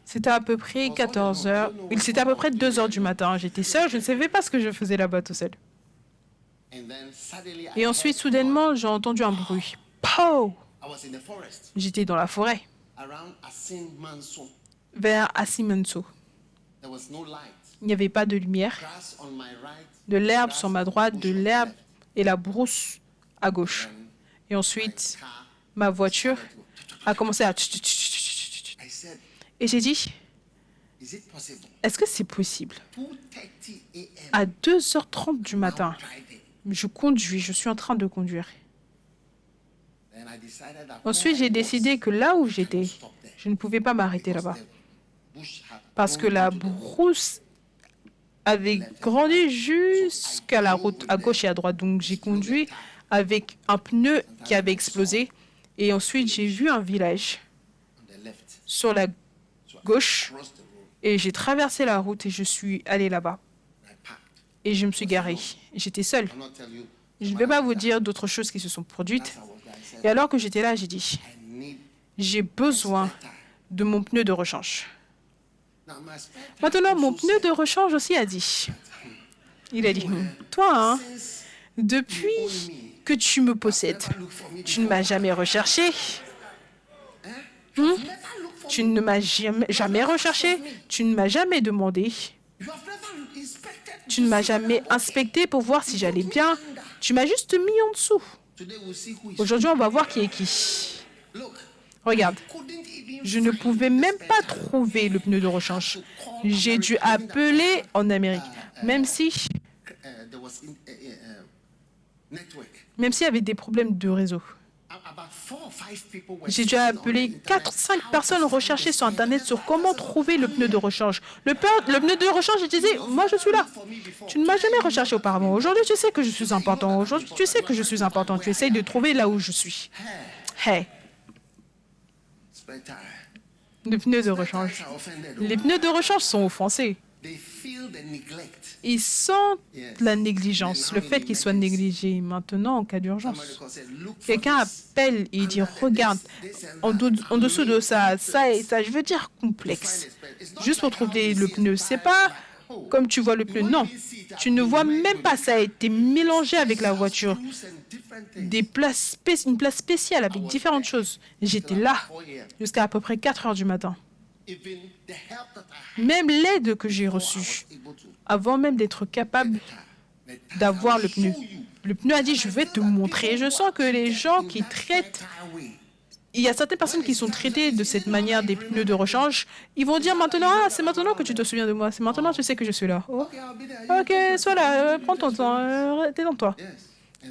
C'était à peu près 14 heures. C'était à peu près 2 heures du matin. J'étais seul. Je ne savais pas ce que je faisais là-bas tout seul. Et ensuite, soudainement, j'ai entendu un bruit. Pow! J'étais dans la forêt, vers Asimanso. Il n'y avait pas de lumière, de l'herbe sur ma droite, de l'herbe et la brousse à gauche. Et ensuite, ma voiture a commencé à... Et j'ai dit, est-ce que c'est possible? À 2h30 du matin, je conduis, je suis en train de conduire. Ensuite, j'ai décidé que là où j'étais, je ne pouvais pas m'arrêter là-bas. Parce que la brousse avait grandi jusqu'à la route à gauche et à droite. Donc, j'ai conduit avec un pneu qui avait explosé. Et ensuite, j'ai vu un village sur la gauche. Et j'ai traversé la route et je suis allé là-bas. Et je me suis garé. J'étais seule. Je ne vais pas vous dire d'autres choses qui se sont produites. Et alors que j'étais là, j'ai dit, j'ai besoin de mon pneu de rechange. Maintenant, mon pneu de rechange aussi a dit, il a dit, toi, hein, depuis que tu me possèdes, tu ne m'as jamais recherché. Tu ne m'as jamais recherché. Tu ne m'as jamais demandé. Tu ne m'as jamais inspecté pour voir si j'allais bien. Tu m'as juste mis en dessous. Aujourd'hui, on va voir qui est qui. Regarde, je ne pouvais même pas trouver le pneu de rechange. J'ai dû appeler en Amérique, même s'il y avait des problèmes de réseau. J'ai dû appeler 4-5 personnes rechercher sur Internet sur comment trouver le pneu de rechange. Le pneu de rechange, je disais, moi je suis là. Tu ne m'as jamais recherché auparavant. Aujourd'hui, tu sais que je suis important. Aujourd'hui, tu sais que je suis important. Tu essayes de trouver là où je suis. Hey. Les pneus de rechange. Les pneus de rechange sont offensés. Ils sentent la négligence, le fait qu'ils soient négligés maintenant en cas d'urgence. Quelqu'un appelle et dit, regarde, en dessous de ça, ça et ça, je veux dire complexe. Juste pour trouver le pneu, c'est pas comme tu vois le pneu, non. Tu ne vois même pas, ça a été mélangé avec la voiture. Une place spéciale avec différentes choses. J'étais là jusqu'à à peu près 4 heures du matin. Même l'aide que j'ai reçue, avant même d'être capable d'avoir le pneu. Le pneu a dit, je vais te montrer. Je sens que les gens qui traitent, il y a certaines personnes qui sont traitées de cette manière des pneus de rechange, ils vont dire maintenant, ah, c'est maintenant que tu te souviens de moi, c'est maintenant que tu sais que je suis là. Oh. Ok, sois là, prends ton temps, détends-toi.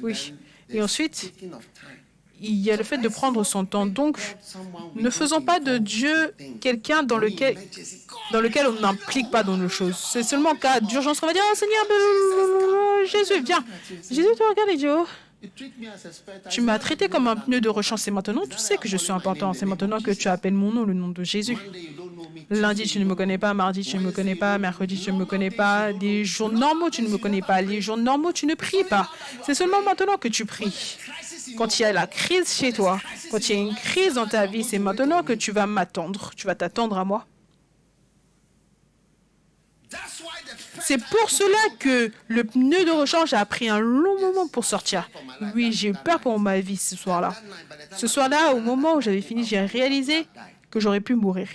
Oui. Et ensuite, il y a le fait de prendre son temps. Donc, ne faisons pas de Dieu quelqu'un dans lequel on n'implique pas dans nos choses. C'est seulement en cas d'urgence qu'on va dire, oh Seigneur, Jésus, viens. Jésus te regarde et dit, oh, tu m'as traité comme un pneu de rechange. C'est maintenant, tu sais que je suis important. C'est maintenant que tu appelles mon nom, le nom de Jésus. Lundi, tu ne me connais pas. Mardi, tu ne me connais pas. Mercredi, tu ne me connais pas. Les jours normaux, tu ne me connais pas. Les jours normaux, tu ne pries pas. C'est seulement maintenant que tu pries. Quand il y a la crise chez toi, quand il y a une crise dans ta vie, c'est maintenant que tu vas m'attendre. Tu vas t'attendre à moi. C'est pour cela que le pneu de rechange a pris un long moment pour sortir. Oui, j'ai eu peur pour ma vie ce soir-là. Ce soir-là, au moment où j'avais fini, j'ai réalisé que j'aurais pu mourir.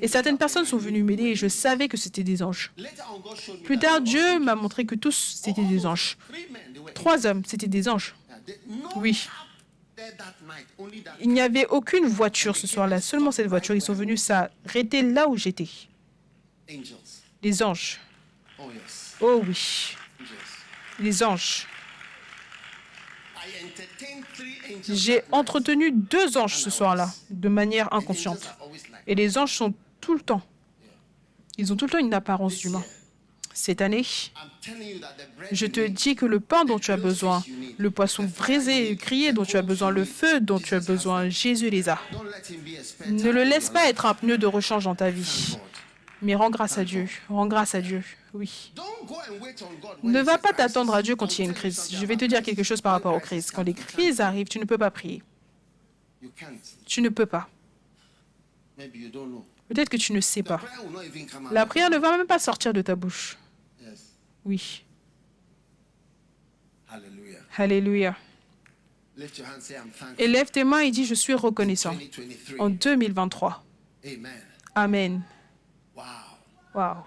Et certaines personnes sont venues m'aider et je savais que c'était des anges. Plus tard, Dieu m'a montré que tous, c'était des anges. 3 hommes, c'était des anges. Oui. Il n'y avait aucune voiture ce soir-là, seulement cette voiture. Ils sont venus s'arrêter là où j'étais. Les anges. Oh oui. Les anges. J'ai entretenu 2 anges ce soir-là, de manière inconsciente. Et les anges sont tout le temps. Ils ont tout le temps une apparence d'humain. Cette année, je te dis que le pain dont tu as besoin, le poisson braisé et grillé dont tu as besoin, le feu dont tu as besoin, Jésus les a. Ne le laisse pas être un pneu de rechange dans ta vie. Mais rends grâce à Dieu. Rends grâce à Dieu. Oui. Ne va pas t'attendre à Dieu quand il y a une crise. Je vais te dire quelque chose par rapport aux crises. Quand les crises arrivent, tu ne peux pas prier. Tu ne peux pas. Peut-être que tu ne sais pas. La prière ne va même pas sortir de ta bouche. Oui. Alléluia. Et lève tes mains et dis, je suis reconnaissant. En 2023. Amen. Wow.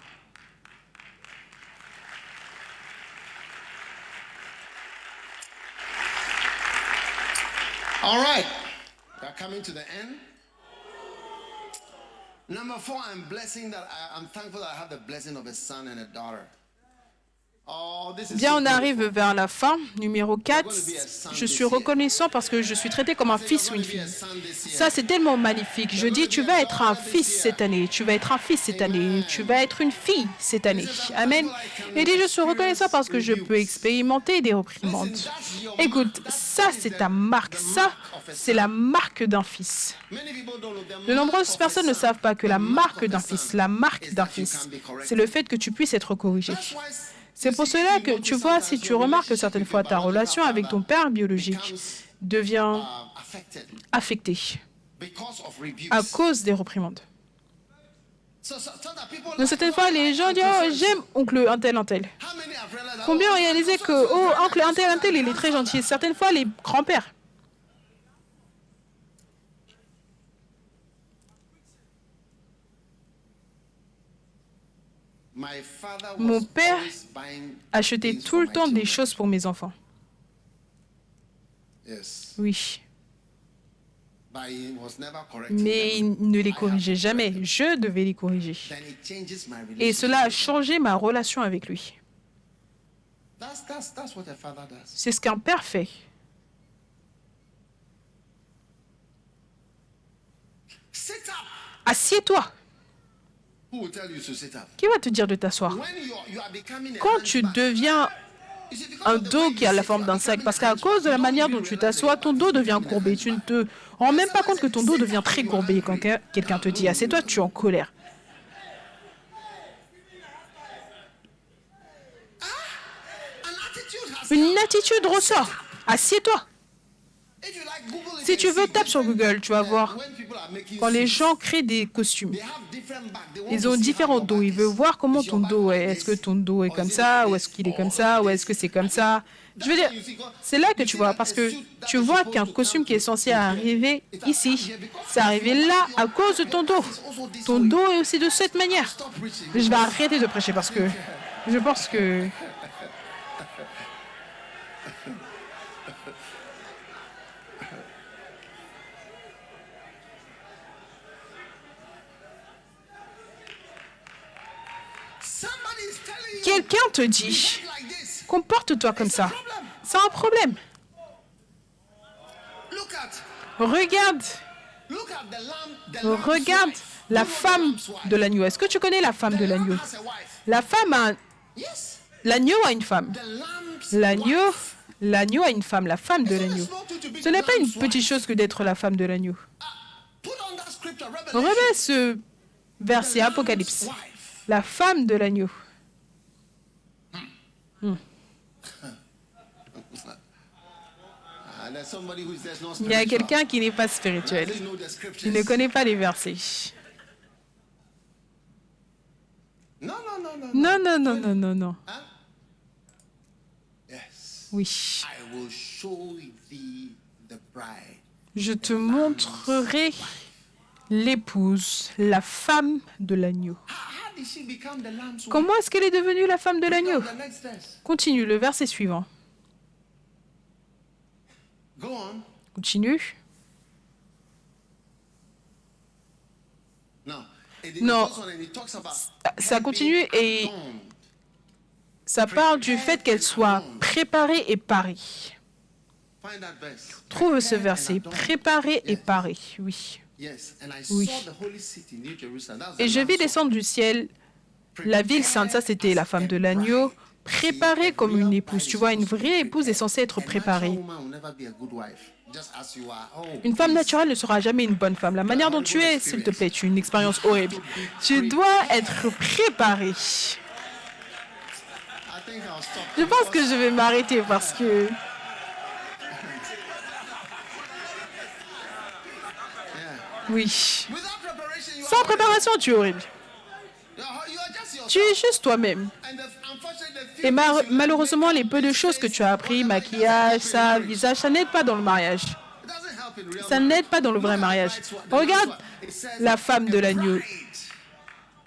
All right. We're coming to the end. Number 4, I'm thankful that I have the blessing of a son and a daughter. Bien, on arrive vers la fin. Numéro 4, je suis reconnaissant parce que je suis traité comme un fils ou une fille. Ça, c'est tellement magnifique. Je dis, tu vas être un fils cette année, tu vas être un fils cette année, tu vas être une fille cette année. Amen. Et dit, je suis reconnaissant parce que je peux expérimenter des réprimandes. Écoute, ça, c'est ta marque. Ça, c'est la marque d'un fils. De nombreuses personnes ne savent pas que la marque d'un fils, c'est le fait que tu puisses être corrigé. C'est pour cela que, tu vois, si tu remarques que certaines fois ta relation avec ton père biologique devient affectée à cause des réprimandes. Donc, certaines fois, les gens disent « Oh, j'aime oncle un tel, un tel. » Combien ont réalisé que « Oh, oncle un tel, il est très gentil. » Certaines fois, les grands-pères. Mon père achetait tout le temps des choses pour mes enfants. Oui. Mais il ne les corrigeait jamais. Je devais les corriger. Et cela a changé ma relation avec lui. C'est ce qu'un père fait. Assieds-toi. Qui va te dire de t'asseoir? Quand tu deviens un dos qui a la forme d'un sac, parce qu'à cause de la manière dont tu t'assois, ton dos devient courbé. Tu ne te rends même pas compte que ton dos devient très courbé. Quand quelqu'un te dit « assieds-toi », tu es en colère. Une attitude ressort. Assieds-toi. Si tu veux, tape sur Google, tu vas voir. Quand les gens créent des costumes, ils ont différents dos. Ils veulent voir comment ton dos est. Est-ce que ton dos est comme ça, ou est-ce qu'il est comme ça, ou est-ce que c'est comme ça. Je veux dire, c'est là que tu vois, parce que tu vois qu'un costume qui est censé arriver ici, c'est arrivé là à cause de ton dos. Ton dos est aussi de cette manière. Je vais arrêter de prêcher parce que je pense que... Quelqu'un te dit, comporte-toi comme ça. C'est un problème. Regarde la femme de l'agneau. Est-ce que tu connais la femme de l'agneau? L'agneau a une femme. L'agneau a une femme, la femme de l'agneau. Ce n'est pas une petite chose que d'être la femme de l'agneau. Remets ce verset Apocalypse. La femme de l'agneau. Il y a quelqu'un qui n'est pas spirituel. Il ne connaît pas les versets. Non. Oui. Je te montrerai l'épouse, la femme de l'agneau. Comment est-ce qu'elle est devenue la femme de l'agneau? Continue le verset suivant. Go on. Continue. Now, Non, ça continue et ça parle du fait qu'elle soit préparée et parée. Trouve ce verset, préparée et parée, oui. Oui. Et je vis descendre du ciel, la ville sainte, ça c'était la femme de l'agneau, préparée comme une épouse. Tu vois, une vraie épouse est censée être préparée. Une femme naturelle ne sera jamais une bonne femme. La manière dont tu es, s'il te plaît, tu as une expérience horrible. Tu dois être préparée. Je pense que je vais m'arrêter parce que... Oui. Sans préparation, tu es horrible. Tu es juste toi-même. Et malheureusement, les peu de choses que tu as appris, maquillage, ça, visage, ça n'aide pas dans le mariage. Ça n'aide pas dans le vrai mariage. Regarde la femme de l'agneau.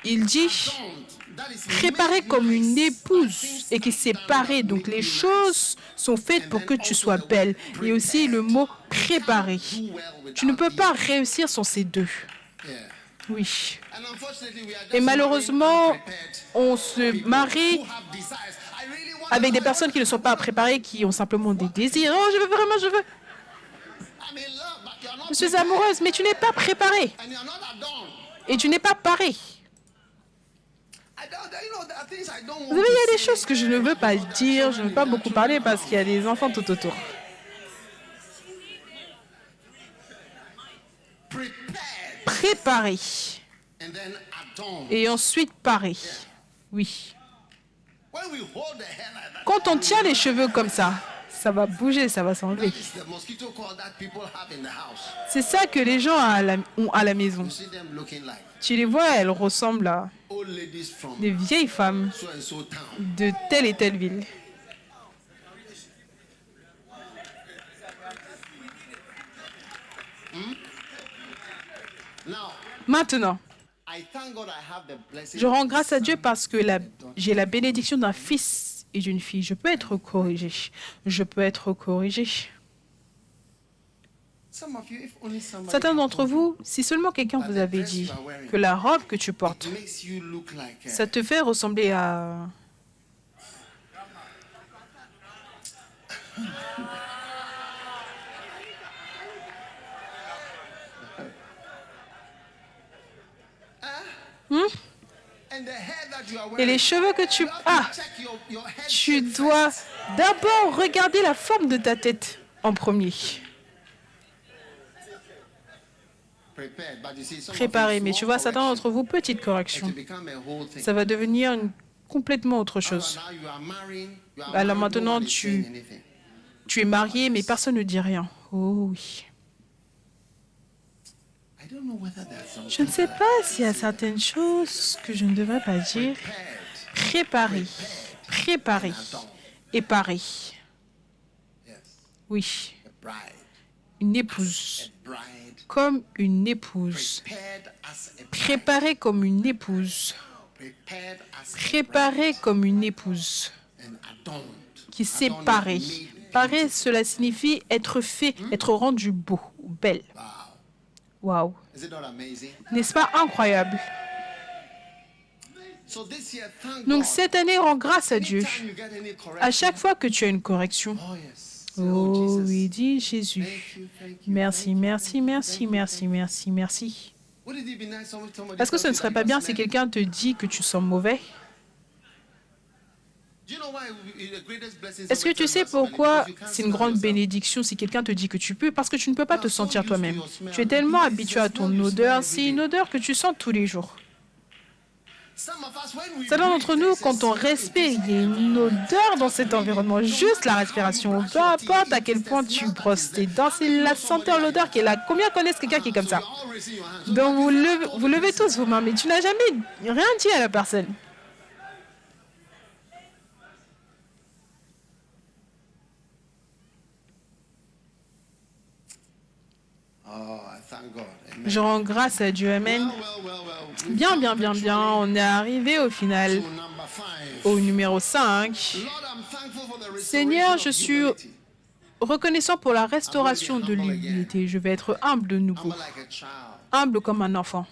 Il dit préparée comme une épouse et qui s'est parée. Donc les choses sont faites pour que tu sois belle. Et aussi le mot préparée. Tu ne peux pas réussir sans ces deux. Oui. Et malheureusement, on se marie avec des personnes qui ne sont pas préparées, qui ont simplement des désirs. Oh, je veux vraiment, je veux. Je suis amoureuse, mais tu n'es pas préparée. Et tu n'es pas parée. Vous savez, il y a des choses que je ne veux pas dire, je ne veux pas beaucoup parler parce qu'il y a des enfants tout autour. Préparée. Et ensuite parée. Oui. Quand on tient les cheveux comme ça va bouger, ça va s'enlever. C'est ça que les gens ont à la maison. Tu les vois, elles ressemblent à des vieilles femmes de telle et telle ville. Maintenant, je rends grâce à Dieu parce que j'ai la bénédiction d'un fils et d'une fille. Je peux être corrigé. Je peux être corrigé. Certains d'entre vous, si seulement quelqu'un vous avait dit que la robe que tu portes, ça te fait ressembler à... Et les cheveux que tu as, tu dois d'abord regarder la forme de ta tête en premier. Préparé, mais tu vois, certains d'entre vous, petite correction, ça va devenir complètement autre chose. Alors maintenant, tu es marié, mais personne ne dit rien. Oh oui. Je ne sais pas s'il y a certaines choses que je ne devrais pas dire. Préparer, préparer et parer. Oui, une épouse, comme une épouse. Préparer comme une épouse. Préparer comme une épouse qui s'est parée. Parer, cela signifie être fait, être rendu beau, belle. Waouh! N'est-ce pas incroyable? Donc cette année, rends grâce à Dieu. À chaque fois que tu as une correction. Oh oui, dis Jésus. Merci, merci, merci, merci, merci, merci. Est-ce que ce ne serait pas bien si quelqu'un te dit que tu sens mauvais? Est-ce que tu sais pourquoi c'est une grande bénédiction si quelqu'un te dit que tu peux? Parce que tu ne peux pas te sentir toi-même. Tu es tellement habitué à ton odeur. C'est une odeur que tu sens tous les jours. Certains d'entre nous, quand on respire, il y a une odeur dans cet environnement. Juste la respiration. Peu importe à quel point tu brosses tes dents, c'est la senteur, l'odeur qui est là. Combien connaissent quelqu'un qui est comme ça? Donc vous levez tous vos mains, mais tu n'as jamais rien dit à la personne. Je rends grâce à Dieu. Amen. Bien, bien, bien, bien. On est arrivé au final, au numéro 5. Seigneur, je suis reconnaissant pour la restauration de l'humilité. Je vais être humble de nouveau, Humble like a child. humble comme un enfant.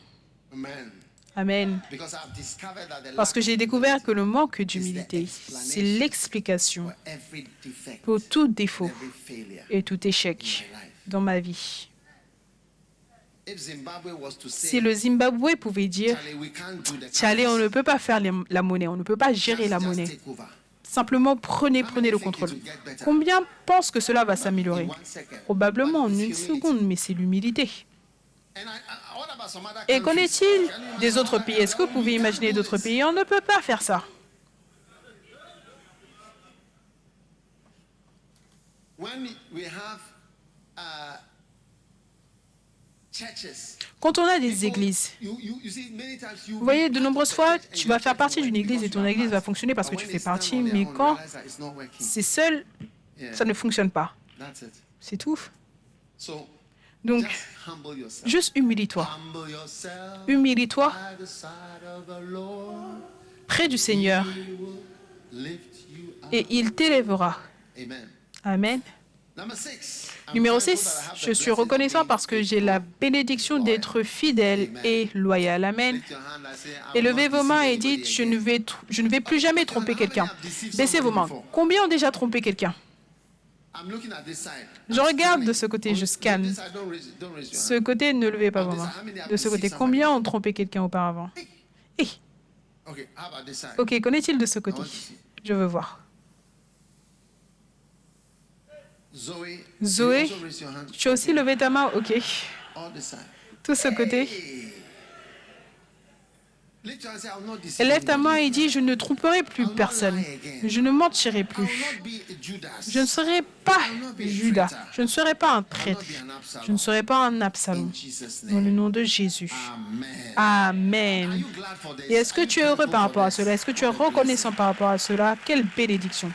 Amen. Amen. Because I've discovered that the Parce que lack j'ai of découvert que le manque is the d'humilité, c'est explanation l'explication for every defect, pour tout défaut every failure et tout in échec my life. dans ma vie. If Zimbabwe was to Si say, le Zimbabwe pouvait dire, Charlie, we can't do the Tchale, on ne currency, peut pas faire la monnaie, on ne peut pas gérer la just monnaie. take over. Simplement, prenez le contrôle. Combien pensent que cela va s'améliorer? In 1 second. Probablement en But it's une humility. seconde, mais c'est l'humilité. And what about some other Et qu'en countries? est-il Can you des imagine autres other pays? Est-ce que vous countries? pouvez We can't imaginer do d'autres this. pays? On ne peut pas faire ça. When we have churches, Quand on a des églises, you see, many times you vous voyez, de nombreuses fois, tu vas faire partie d'une église et ton église va fonctionner parce que tu fais partie, mais quand c'est seul, ça ne fonctionne pas. That's it. C'est tout. So Donc, just humble yourself. juste humilie-toi. Humble yourself Humilie-toi by the side of the Lord. près du Seigneur He will lift you up. et il t'élèvera. Amen. Amen. Number 6. Numéro 6, je suis reconnaissant parce que j'ai la bénédiction d'être fidèle et loyal. Amen. Et levez vos mains et dites, je ne vais plus jamais tromper quelqu'un. Baissez vos mains. Combien ont déjà trompé quelqu'un? Je regarde de ce côté, je scanne. Ce côté, ne levez pas vos mains. De ce côté, combien ont trompé quelqu'un auparavant? Eh, ok, qu'en est-il de ce côté? Je veux voir. Zoé, tu as aussi levé ta main? Ok. Tout ce côté. Lève ta main et dis, je ne tromperai plus personne. Je ne mentirai plus. Je ne serai pas Judas. Je ne serai pas un traître. Je ne serai pas un Absalom. Dans le nom de Jésus. Amen. Et est-ce que tu es heureux par rapport à cela? Est-ce que tu es reconnaissant par rapport à cela? Quelle bénédiction.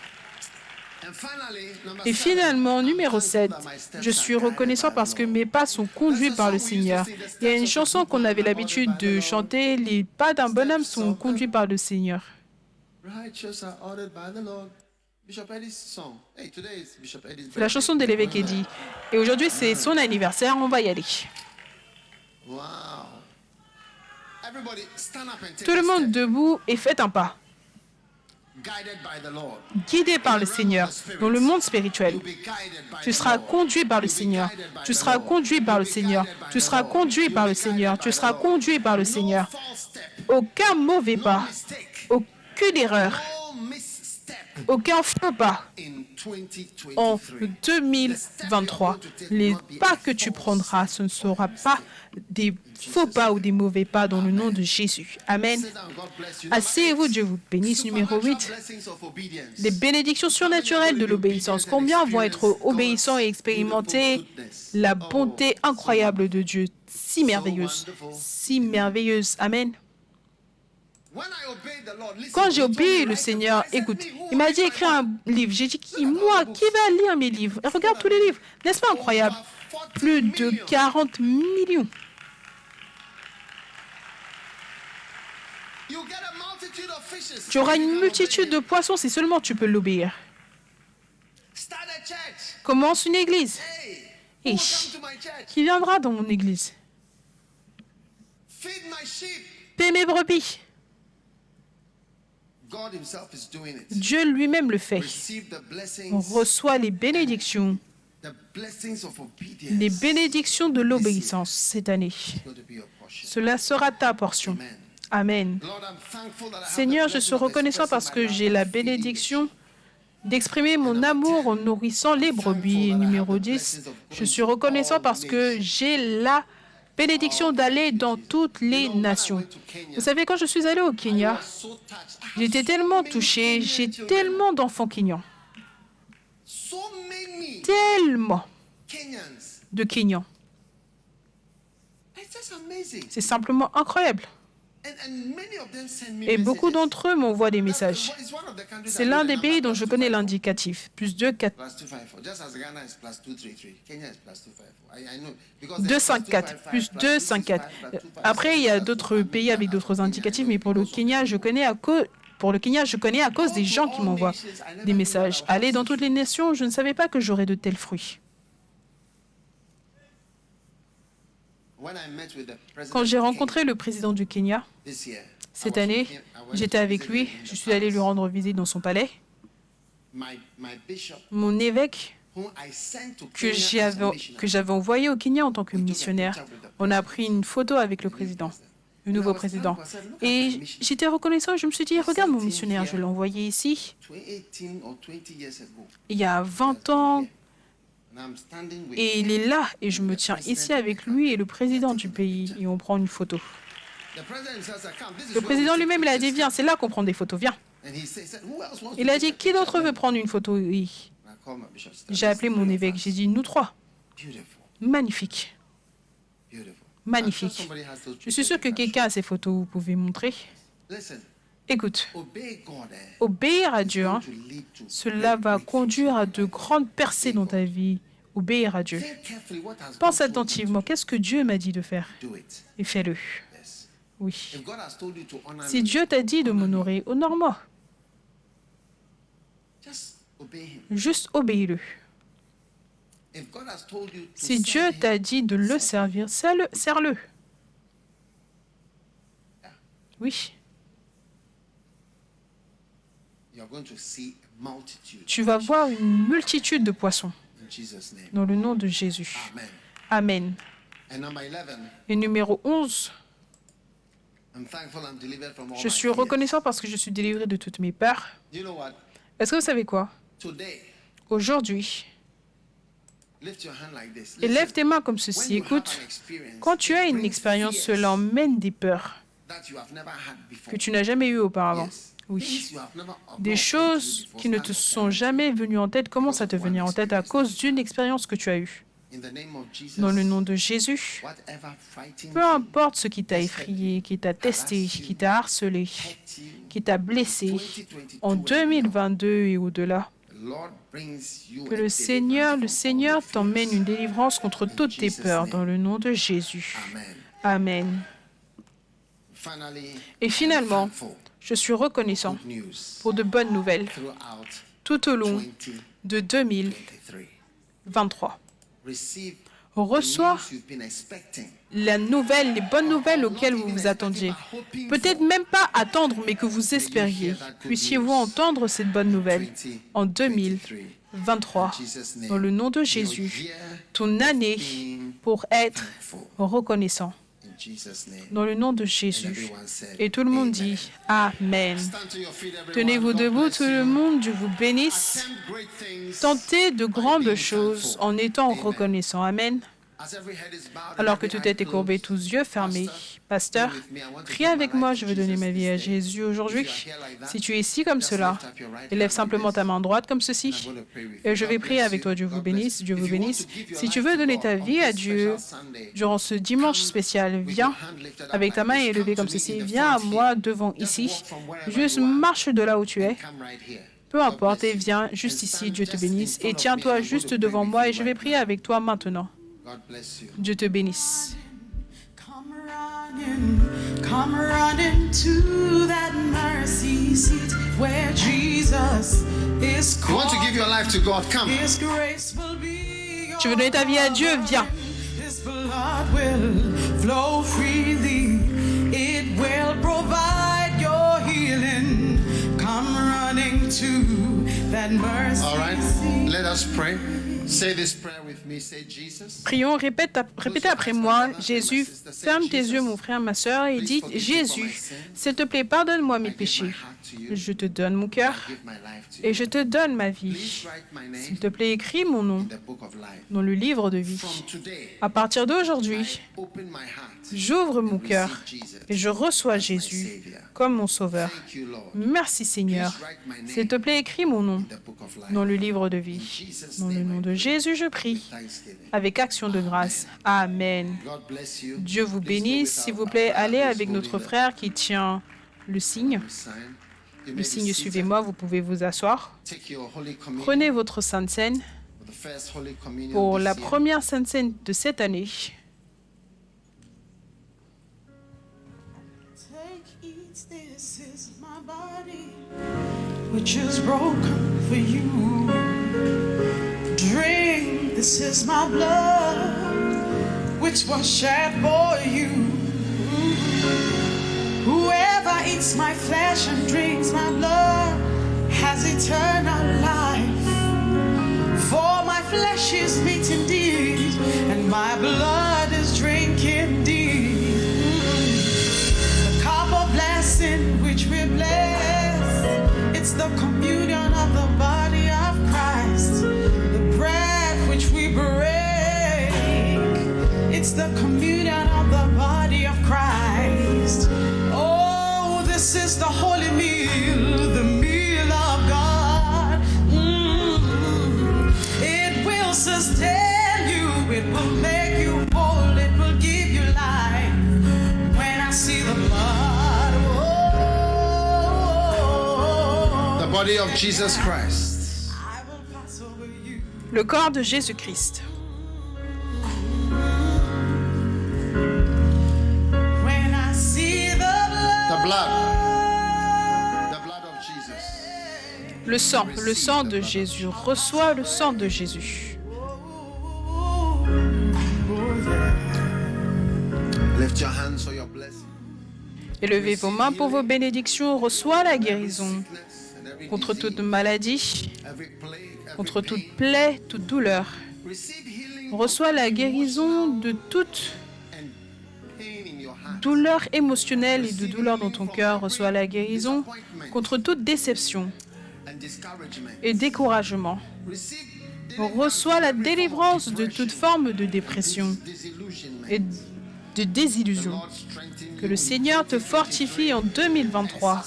Et finalement, numéro 7, je suis reconnaissant parce que mes pas sont conduits par le Seigneur. Il y a une chanson qu'on avait l'habitude de chanter, les pas d'un bonhomme sont conduits par le Seigneur. C'est la chanson de l'évêque Eddie. Et aujourd'hui, c'est son anniversaire, on va y aller. Tout le monde debout et faites un pas. Guidé par le Seigneur dans le monde spirituel. Tu seras conduit par le Seigneur. Tu seras conduit par le Seigneur. Tu seras conduit par le Seigneur. Tu seras conduit par le Seigneur. Aucun mauvais pas. Aucune erreur. Aucun faux pas. En 2023, les pas que tu prendras, ce ne sera pas des faux pas ou des mauvais pas dans le nom de Jésus. Amen. Asseyez-vous, Dieu vous bénisse. Numéro 8, les bénédictions surnaturelles de l'obéissance. Combien vont être obéissants et expérimenter la bonté incroyable de Dieu? Si merveilleuse. Si merveilleuse. Amen. Quand j'ai obéi le Seigneur, écoute, il m'a dit écrire un livre. J'ai dit, moi, qui va lire mes livres? Et regarde tous les livres. N'est-ce pas incroyable? Plus de 40 millions. Tu auras une multitude de poissons si seulement tu peux l'obéir. Commence une église. Et qui viendra dans mon église? Paie mes brebis. Dieu lui-même le fait. On reçoit les bénédictions de l'obéissance cette année. Cela sera ta portion. Amen. Seigneur, je suis reconnaissant parce que j'ai la bénédiction d'exprimer mon amour en nourrissant les brebis. Et numéro 10, je suis reconnaissant parce que j'ai la bénédiction d'aller dans toutes les nations. Vous savez, quand je suis allée au Kenya, j'étais tellement touchée, j'ai tellement d'enfants kenyans. Tellement de Kenyans. C'est simplement incroyable. Et beaucoup d'entre eux m'envoient des messages. C'est l'un des pays dont je connais l'indicatif. Plus 2, 4. 2, 5, 4. Plus 2, 5, 4. Après, il y a d'autres pays avec d'autres indicatifs, mais pour le Kenya, je connais pour le Kenya, je connais à cause des gens qui m'envoient des messages. Aller dans toutes les nations, je ne savais pas que j'aurais de tels fruits. Quand j'ai rencontré le président du Kenya, cette année, j'étais avec lui, je suis allé lui rendre visite dans son palais. Mon évêque que j'avais envoyé au Kenya en tant que missionnaire, on a pris une photo avec le président, le nouveau président. Et j'étais reconnaissant, je me suis dit, regarde mon missionnaire, je l'ai envoyé ici, il y a 20 ans, et il est là, et je me tiens ici avec lui et le président du pays, et on prend une photo. Le président lui-même, il a dit, viens, c'est là qu'on prend des photos, viens. Il a dit, qui d'autre veut prendre une photo? Oui. J'ai appelé mon évêque, j'ai dit, nous trois. Magnifique. Magnifique. Je suis sûr que quelqu'un a ces photos, vous pouvez montrer. Écoute, obéir à Dieu, cela va conduire à de grandes percées dans ta vie. Obéir à Dieu. Pense attentivement, qu'est-ce que Dieu m'a dit de faire? Et fais-le. Oui. Si Dieu t'a dit de m'honorer, honore-moi. Juste obéis-le. Si Dieu t'a dit de le servir, sers-le. Oui. Tu vas voir une multitude de poissons dans le nom de Jésus. Amen. Et numéro 11, je suis reconnaissant parce que je suis délivré de toutes mes peurs. Est-ce que vous savez quoi? Aujourd'hui, élève tes mains comme ceci. Écoute, quand tu as une expérience, cela emmène des peurs que tu n'as jamais eues auparavant. Oui. Des choses qui ne te sont jamais venues en tête commencent à te venir en tête à cause d'une expérience que tu as eue. Dans le nom de Jésus, peu importe ce qui t'a effrayé, qui t'a testé, qui t'a harcelé, qui t'a blessé, en 2022 et au-delà, que le Seigneur t'emmène une délivrance contre toutes tes peurs dans le nom de Jésus. Amen. Et finalement, je suis reconnaissant pour de bonnes nouvelles tout au long de 2023. Reçois les bonnes nouvelles auxquelles vous vous attendiez. Peut-être même pas attendre, mais que vous espériez. Puissiez-vous entendre cette bonne nouvelle en 2023, dans le nom de Jésus, ton année pour être reconnaissant. Dans le nom de Jésus. Et tout le monde dit Amen. Tenez-vous debout, tout le monde, Dieu vous bénisse. Tentez de grandes choses en étant reconnaissant. Amen. Alors que tout est courbé, tous yeux fermés. Pasteur, prie avec moi, je veux donner ma vie à Jésus aujourd'hui. Si tu es ici comme cela, élève simplement ta main droite comme ceci. Et je vais prier avec toi. Dieu vous bénisse, Dieu vous bénisse. Si tu veux donner ta vie à Dieu durant ce dimanche spécial, viens avec ta main élevée comme ceci. Viens à moi devant ici. Juste marche de là où tu es. Peu importe, et viens juste ici. Dieu te bénisse. Et tiens-toi juste devant moi et je vais prier avec toi maintenant. Dieu te bénisse. Come running to that mercy seat where Jesus is You want to give your life to God? Come. His grace will be Tu veux donner ta vie à Dieu? Viens. His blood will flow freely. It will provide your healing. Come running to that mercy All right. seat. Let us pray. Say this prayer with me. Say, Jesus. Prions, répétez après moi. Jésus, ferme tes yeux, mon frère, ma sœur, et dites, Jésus, s'il te plaît, pardonne-moi mes péchés. Je te donne mon cœur et je te donne ma vie. S'il te plaît, écris mon nom dans le livre de vie. À partir d'aujourd'hui, j'ouvre mon cœur et je reçois Jésus comme mon sauveur. Merci Seigneur. S'il te plaît, écris mon nom dans le livre de vie. Dans le nom de Jésus, je prie avec action de grâce. Amen. Dieu vous bénisse. S'il vous plaît, allez avec notre frère qui tient le signe. Le signe, suivez-moi, vous pouvez vous asseoir. Prenez votre Sainte Seine pour la première Sainte Seine de cette année. Take This is my body, which is broken for you. Drink, this is my blood, which was shed for you. Whoever eats my flesh and drinks my blood has eternal life. For my flesh is meat indeed, and my blood is drink indeed. The cup of blessing which we bless, it's the communion of the body of Christ. The bread which we break, it's the communion of the body of Christ. Oh, this is the holy meal, the meal of God. It will sustain you, it will make you whole, it will give you life. When I see the blood, The body of Jesus Christ. I will pass over you. Le corps de Jésus-Christ. When I see the The blood, blood. The blood of Jesus. Le sang de Jésus. Reçois le sang de Jésus. Lift your hands for your blessing. Élevez vos mains pour vos bénédictions. Reçois la guérison contre toute maladie, Every plague, every contre pain. toute plaie, toute douleur. Receive healing Reçois la guérison de toute and pain in your heart. douleur émotionnelle et de douleur dans ton cœur. Reçois la guérison contre toute déception And discouragement. et découragement. Receive Reçois la délivrance de toute forme de dépression disillusionment. et de désillusion. Lord, strengthen Que le Seigneur te fortifie en 2023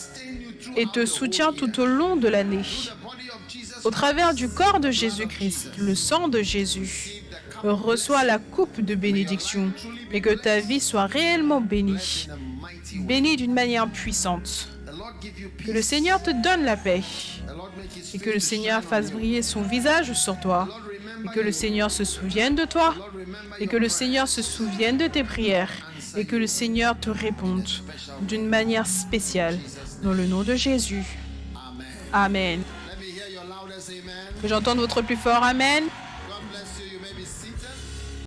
et te soutient tout au long de l'année. the body of Jesus. Au travers du corps de Jésus-Christ, le sang de Jésus, reçois la coupe de bénédiction et que ta vie soit réellement bénie, In a mighty way. bénie d'une manière puissante. The Lord give you Que le peace. Seigneur te donne la paix The Lord make his et face que le to Seigneur shine on fasse you. briller son visage sur toi Lord, et remember que le you. Seigneur se souvienne de toi Lord, remember et que your le prayer. Seigneur se souvienne de tes prières et que le Seigneur te réponde d'une manière spéciale. Dans le nom de Jésus. Amen. Amen. Let me hear your loudest amen. Que j'entende votre plus fort Amen.